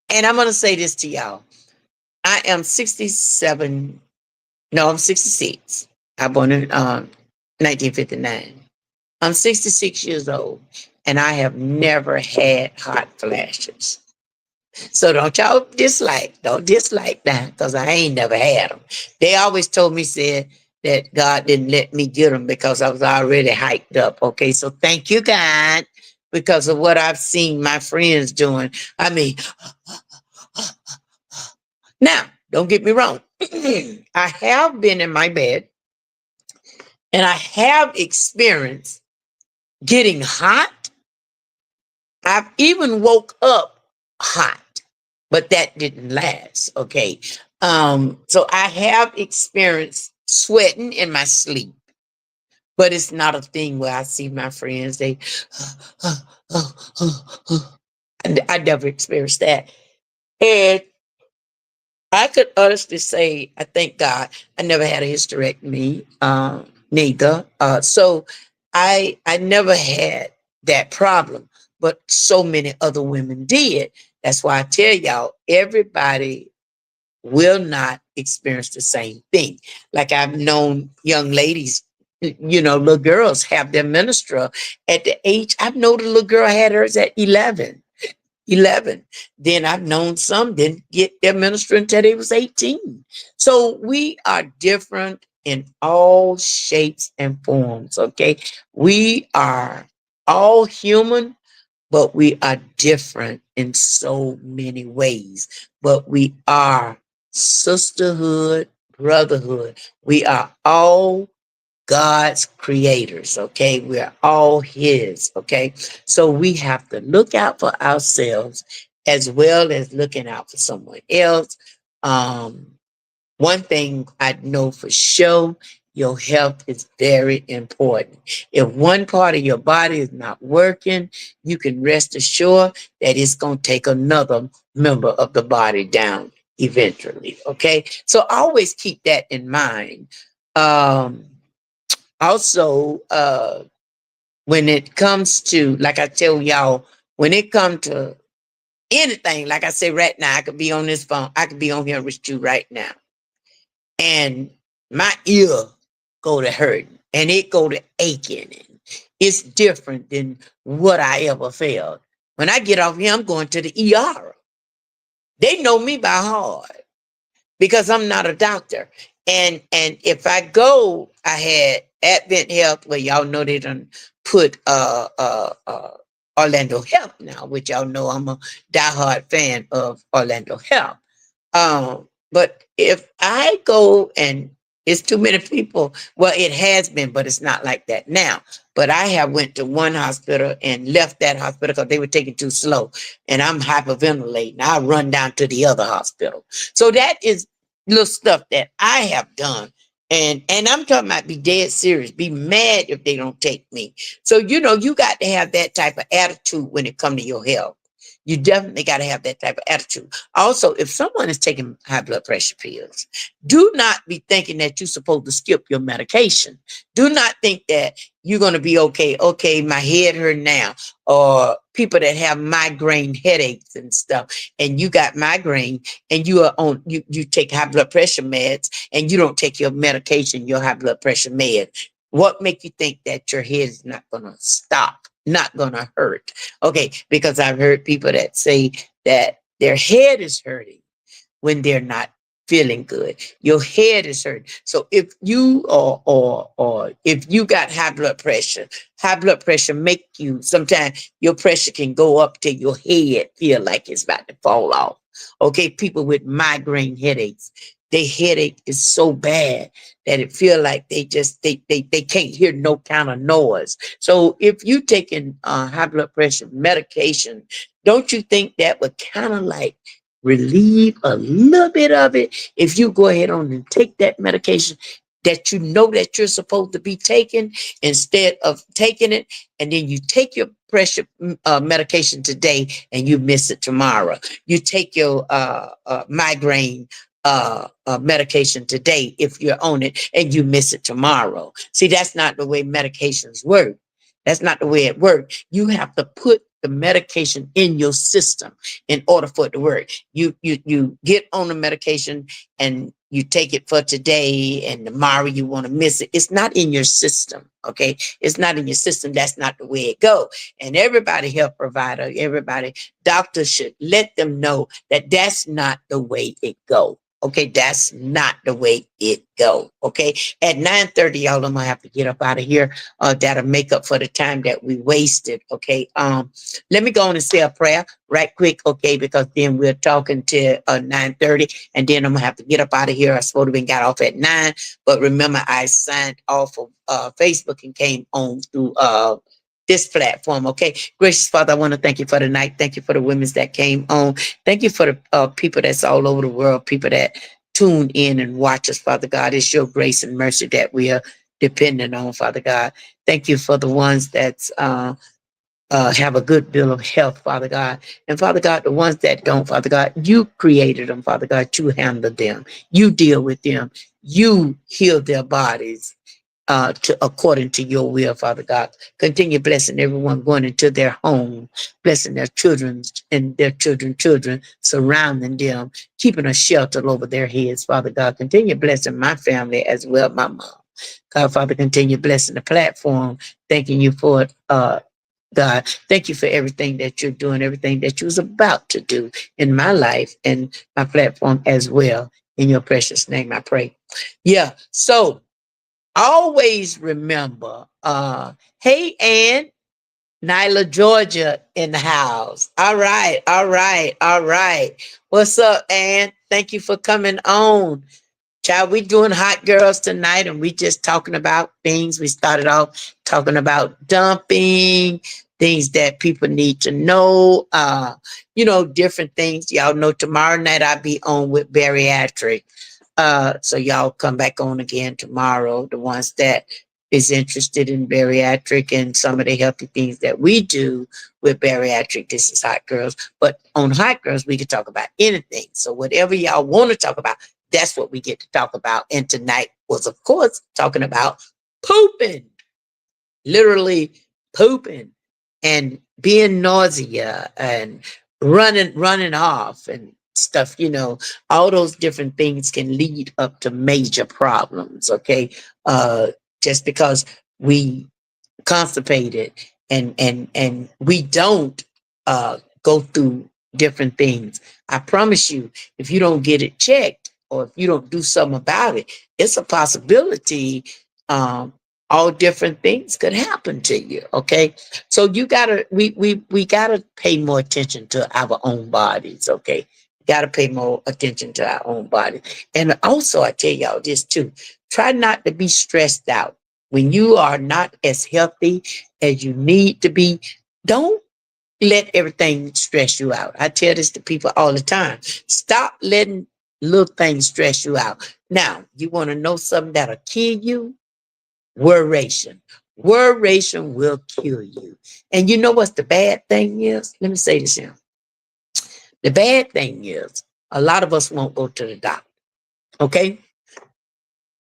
And I'm gonna say this to y'all. I am 67. No, I'm 66. I born in 1959. I'm 66 years old, and I have never had hot flashes. So don't dislike that, because I ain't never had them. They always told me, said that God didn't let me get them because I was already hyped up. Okay, so thank you, God, because of what I've seen my friends doing. I mean, now, don't get me wrong. I have been in my bed and I have experienced getting hot. I've even woke up hot, but that didn't last. Okay. So I have experienced sweating in my sleep, but it's not a thing where I see my friends, and I never experienced that. And I could honestly say, I thank God I never had a hysterectomy, neither. So I never had that problem, but so many other women did. That's why I tell y'all, everybody will not experience the same thing. Like I've known young ladies, little girls have their menstrual at the age, I've known the little girl had hers at 11. Then I've known some didn't get their ministry until they was 18. So we are different in all shapes and forms. Okay. We are all human, but we are different in so many ways. But we are sisterhood, brotherhood. We are all God's creators, okay? We're all His, okay? So we have to look out for ourselves as well as looking out for someone else. Um, One thing I know for sure, your health is very important. If one part of your body is not working, you can rest assured that it's going to take another member of the body down eventually, okay? So always keep that in mind. Um, Also, when it comes to, like I tell y'all, when it comes to anything, like I say right now, I could be on this phone, I could be on here with you right now, and my ear go to hurting and it go to aching. And it's different than what I ever felt. When I get off here, I'm going to the ER. They know me by heart because I'm not a doctor. And if I go, I had Advent Health, where y'all know they done put Orlando Health now, which y'all know I'm a diehard fan of Orlando Health. But if I go and it's too many people, well, it has been, but it's not like that now. But I have went to one hospital and left that hospital because they were taking too slow, and I'm hyperventilating. I run down to the other hospital. So that is little stuff that I have done. And I'm talking about be dead serious, be mad if they don't take me. So you got to have that type of attitude when it comes to your health. You definitely got to have that type of attitude. Also, if someone is taking high blood pressure pills, do not be thinking that you're supposed to skip your medication. Do not think that you're going to be okay. Okay, my head hurt now. Or people that have migraine headaches and stuff, and you got migraine, and you take high blood pressure meds, and you don't take your medication, your high blood pressure med. What make you think that your head is not going to stop, not going to hurt? Okay, because I've heard people that say that their head is hurting when they're not feeling good. Your head is hurting. So if you or if you got high blood pressure make you sometimes your pressure can go up till your head feel like it's about to fall off. Okay, people with migraine headaches, their headache is so bad that it feel like they can't hear no kind of noise. So if you taking high blood pressure medication, don't you think that would kind of like relieve a little bit of it if you go ahead on and take that medication that you know that you're supposed to be taking instead of taking it, and then you take your pressure medication today and you miss it tomorrow. You take your migraine medication today if you're on it and you miss it tomorrow. See, that's not the way medications work. That's not the way it works. You have to put the medication in your system in order for it to work. You get on the medication and you take it for today and tomorrow you want to miss it. It's not in your system. Okay. It's not in your system. That's not the way it goes. And everybody, health provider, everybody, doctor should let them know that that's not the way it goes. Okay, that's not the way it go. Okay, at 9:30, y'all, I'm gonna have to get up out of here. That'll make up for the time that we wasted. Okay, let me go on and say a prayer right quick. Okay, because then we're talking to 9:30, and then I'm gonna have to get up out of here. I supposed to been got off at 9, but remember I signed off of Facebook and came on through this platform. Okay, gracious Father, I want to thank you for the night. Thank you for the women that came on. Thank you for the people that's all over the world, people that tune in and watch us, Father God. It's your grace and mercy that we are dependent on, Father God. Thank you for the ones that's have a good bill of health, Father God. And Father God, the ones that don't, Father God, you created them, Father God. You handle them. You deal with them. You heal their bodies to according to your will, Father God. Continue blessing everyone going into their home, blessing their children and their children, surrounding them, keeping a shelter over their heads, Father God. Continue blessing my family as well, my mom. God, Father, continue blessing the platform. Thanking you for it, God. Thank you for everything that you're doing, everything that you was about to do in my life and my platform as well. In your precious name, I pray. Yeah. So always remember, hey, Ann, Nyla, Georgia in the house. All right, all right, all right. What's up, Ann? Thank you for coming on. Child, we doing Hot Girls tonight, and we just talking about things. We started off talking about dumping, things that people need to know, different things. Y'all know tomorrow night I'll be on with bariatric. So y'all come back on again tomorrow. The ones that is interested in bariatric and some of the healthy things that we do with bariatric. This is Hot Girls. But on Hot Girls, we can talk about anything. So whatever y'all want to talk about, that's what we get to talk about. And tonight was, of course, talking about pooping, literally pooping and being nausea and running off and stuff, all those different things can lead up to major problems. Okay. uh just because we constipated and we don't go through different things, I promise you, if you don't get it checked or if you don't do something about it, it's a possibility. um all different things could happen to you. Okay, so you gotta we gotta pay more attention to our own bodies. Okay, gotta pay more attention to our own body. And also, I tell y'all this too: try not to be stressed out when you are not as healthy as you need to be. Don't let everything stress you out. I tell this to people all the time. Stop letting little things stress you out. Now, you want to know something that'll kill you? Worration. Worration will kill you. And you know what's the bad thing is? Let me say this here. The bad thing is a lot of us won't go to the doctor. Okay?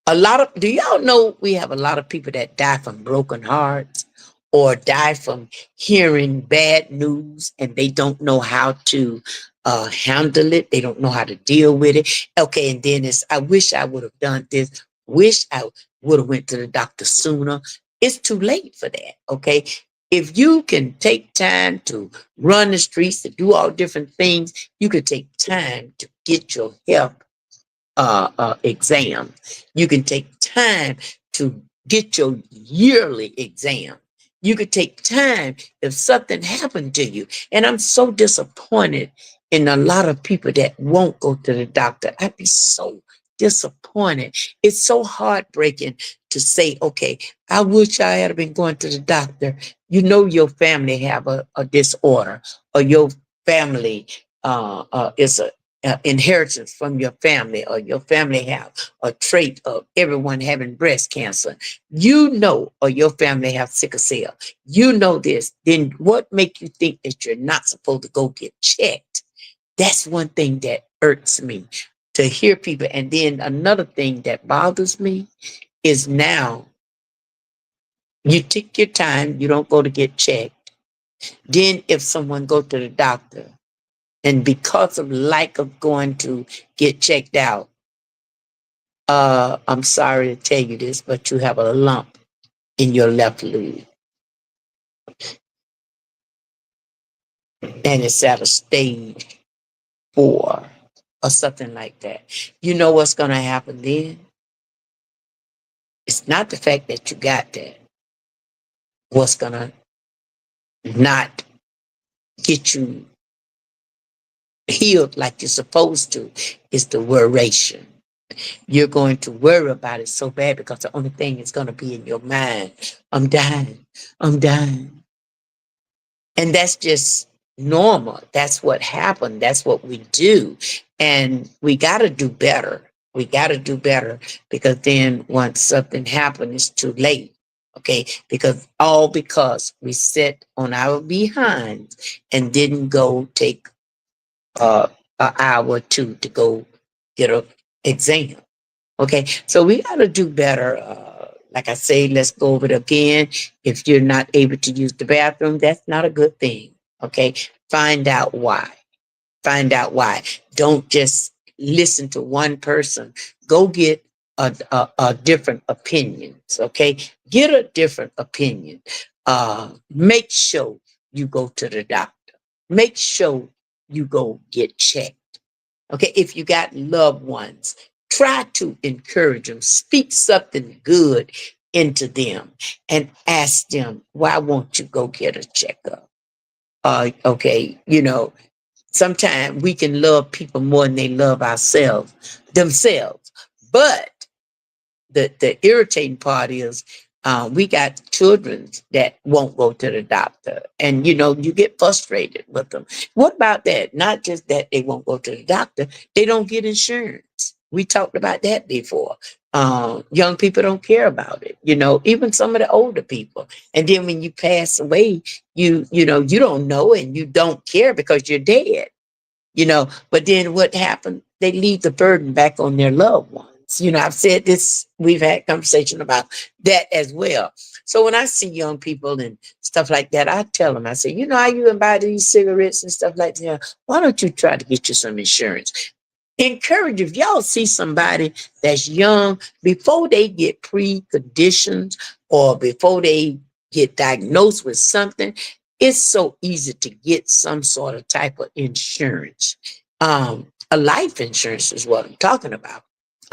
Do y'all know we have a lot of people that die from broken hearts or die from hearing bad news and they don't know how to handle it. They don't know how to deal with it. Okay. And then I wish I would have done this. Wish I would have went to the doctor sooner. It's too late for that. Okay. If you can take time to run the streets, to do all different things, you could take time to get your health exam. You can take time to get your yearly exam. You could take time if something happened to you. And I'm so disappointed in a lot of people that won't go to the doctor. I'd be so disappointed. It's so heartbreaking to say, okay, I wish I had been going to the doctor. You know your family have a disorder, or your family is a inheritance from your family, or your family have a trait of everyone having breast cancer, you know, or your family have sickle cell, you know this, then what make you think that you're not supposed to go get checked? That's one thing that irks me, to hear people. And then another thing that bothers me is now you take your time, you don't go to get checked. Then if someone go to the doctor, and because of lack of going to get checked out, I'm sorry to tell you this, but you have a lump in your left leg, and it's at a stage 4 or something like that. You know what's going to happen then? It's not the fact that you got that. What's going to not get you healed like you're supposed to is the worration. You're going to worry about it so bad because the only thing is going to be in your mind. I'm dying. I'm dying. And that's just normal. That's what happened. That's what we do. And we got to do better. We got to do better, because then once something happens, it's too late. Okay. Because we sit on our behinds and didn't go take an hour or two to go get an exam. Okay, so we got to do better. Like I say, let's go over it again. If you're not able to use the bathroom, that's not a good thing. Okay, find out why. Find out why. Don't just listen to one person. Go get a different opinions. Okay, get a different opinion. Make sure you go to the doctor. Make sure you go get checked. Okay, if you got loved ones, try to encourage them, speak something good into them, and ask them, why won't you go get a checkup? Okay, sometimes we can love people more than they love themselves. But the irritating part is, we got children that won't go to the doctor, and you get frustrated with them. What about that? Not just that they won't go to the doctor, they don't get insurance. We talked about that before. Young people don't care about it, even some of the older people. And then when you pass away, you don't know, and you don't care because you're dead. But then what happened? They leave the burden back on their loved ones. I've said this, we've had conversation about that as well. So when I see young people and stuff like that, I tell them, I say, how you can buy these cigarettes and stuff like that? Why don't you try to get you some insurance? Encourage, if y'all see somebody that's young, before they get preconditions or before they get diagnosed with something, it's so easy to get some sort of type of insurance. A life insurance is what I'm talking about.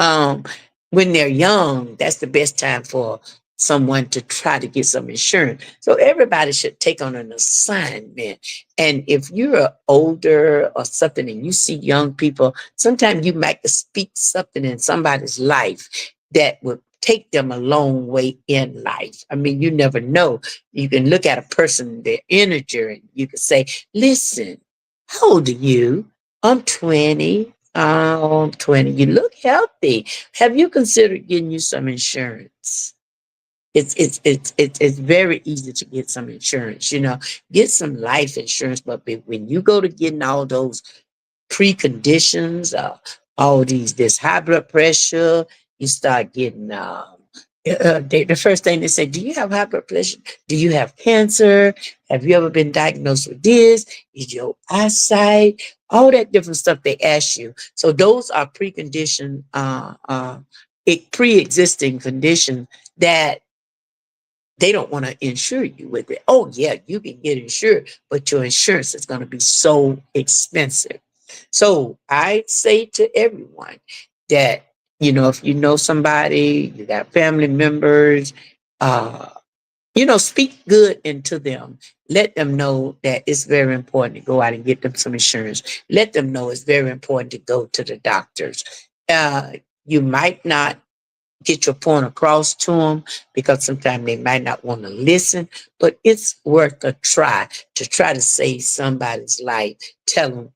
Um, when they're young, that's the best time for someone to try to get some insurance. So everybody should take on an assignment. And if you're older or something and you see young people, sometimes you might speak something in somebody's life that would take them a long way in life. I mean, you never know. You can look at a person, their energy, and you can say, listen, how old are you? I'm 20. I'm 20. You look healthy. Have you considered getting you some insurance? It's very easy to get some insurance, get some life insurance. But when you go to getting all those preconditions, all this high blood pressure, you start getting, the first thing they say, do you have high blood pressure? Do you have cancer? Have you ever been diagnosed with this? Is your eyesight? All that different stuff they ask you. So those are precondition, pre-existing conditions that they don't want to insure you with it. Oh yeah, you can get insured, but your insurance is going to be so expensive. So I say to everyone that, if you know somebody, you got family members, uh, speak good into them. Let them know that it's very important to go out and get them some insurance. Let them know it's very important to go to the doctors. Uh, you might not get your point across to them because sometimes they might not want to listen, but it's worth a try to save somebody's life. Tell them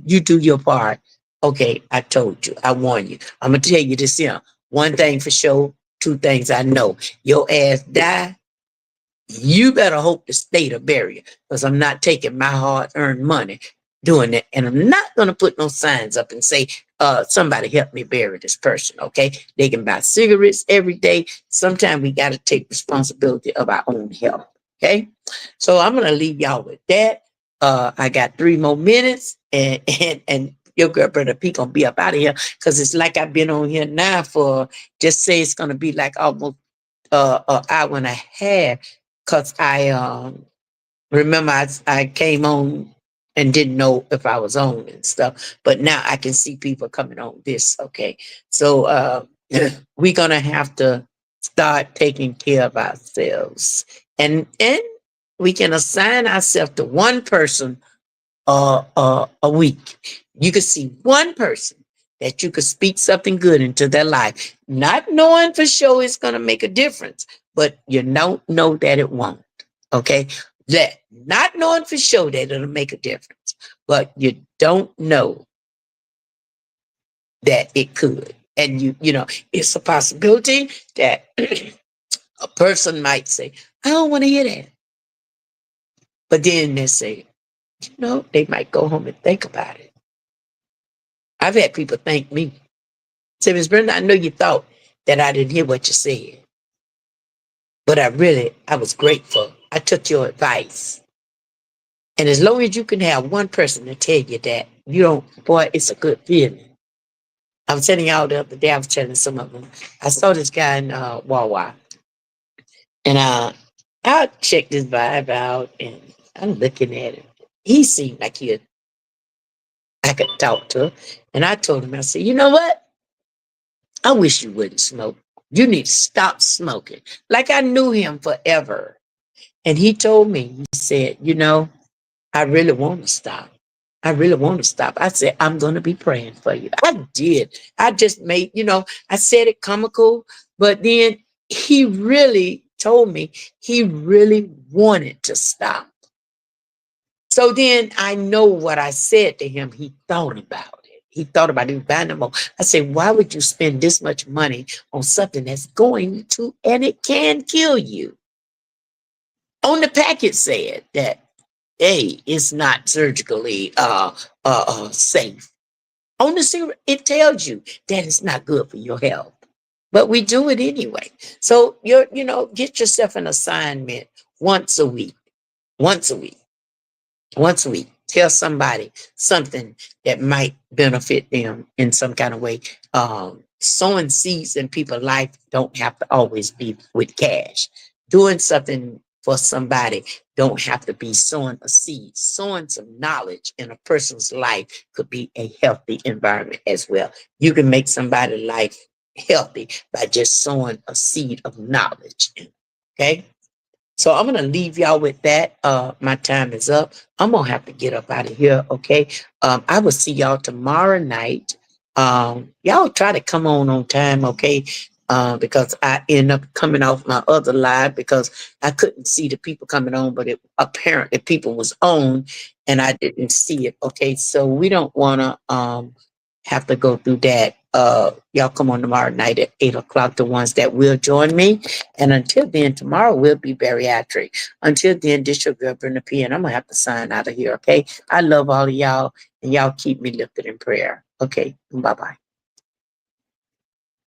you do your part. Okay, I told you, I warned you. I'm gonna tell you this here. One thing for sure, two things I know. Your ass die, you better hope the state will bury you because I'm not taking my hard-earned money doing it. And I'm not going to put no signs up and say, somebody help me bury this person, okay? They can buy cigarettes every day. Sometimes we got to take responsibility of our own health, okay? So I'm going to leave y'all with that. I got 3 more minutes and your girl Brenda P gonna be up out of here because it's like I've been on here now for, just say it's gonna be like almost an hour and a half because I remember I came on and didn't know if I was on and stuff, but now I can see people coming on this. Okay, so we're gonna have to start taking care of ourselves, and we can assign ourselves to one person a week. You could see one person that you could speak something good into their life, not knowing for sure it's going to make a difference, but you don't know that it won't. Okay. That not knowing for sure that it'll make a difference, but you don't know that it could. And it's a possibility that a person might say, I don't want to hear that. But then they say, they might go home and think about it. I've had people thank me. Say, Miss Brenda, I know you thought that I didn't hear what you said, but I was grateful. I took your advice. And as long as you can have one person to tell you that, boy, it's a good feeling. I was telling y'all the other day, I was telling some of them, I saw this guy in Wawa, and I checked his vibe out, and I'm looking at him. He seemed like I could talk to. And I told him, I said, you know what? I wish you wouldn't smoke. You need to stop smoking. Like I knew him forever. And he told me, he said, I really want to stop. I really want to stop. I said, I'm going to be praying for you. I did. I just made, I said it comical, but then he really told me he really wanted to stop. So then I know what I said to him. He thought about it. He thought about it. He was buying them more. I said, why would you spend this much money on something that's going to, and it can kill you? On the packet said that, hey, it's not surgically safe. On the cigarette, it tells you that it's not good for your health. But we do it anyway. So get yourself an assignment once a week. Once a week. Once a week, tell somebody something that might benefit them in some kind of way. Sowing seeds in people's life don't have to always be with cash. Doing something for somebody don't have to be sowing a seed. Sowing some knowledge in a person's life could be a healthy environment as well. You can make somebody's life healthy by just sowing a seed of knowledge. Okay. So I'm gonna leave y'all with that. My time is up. I'm gonna have to get up out of here. Okay. I will see y'all tomorrow night. Y'all try to come on time, okay? Because I end up coming off my other live because I couldn't see the people coming on, but it apparently people was on and I didn't see it. Okay, so we don't wanna have to go through that. Y'all come on tomorrow night at 8 o'clock, the ones that will join me. And until then, tomorrow will be bariatric. Until then, this your girl Brenda P, and I'm gonna have to sign out of here. Okay. I love all of y'all, and y'all keep me lifted in prayer. Okay. Bye bye.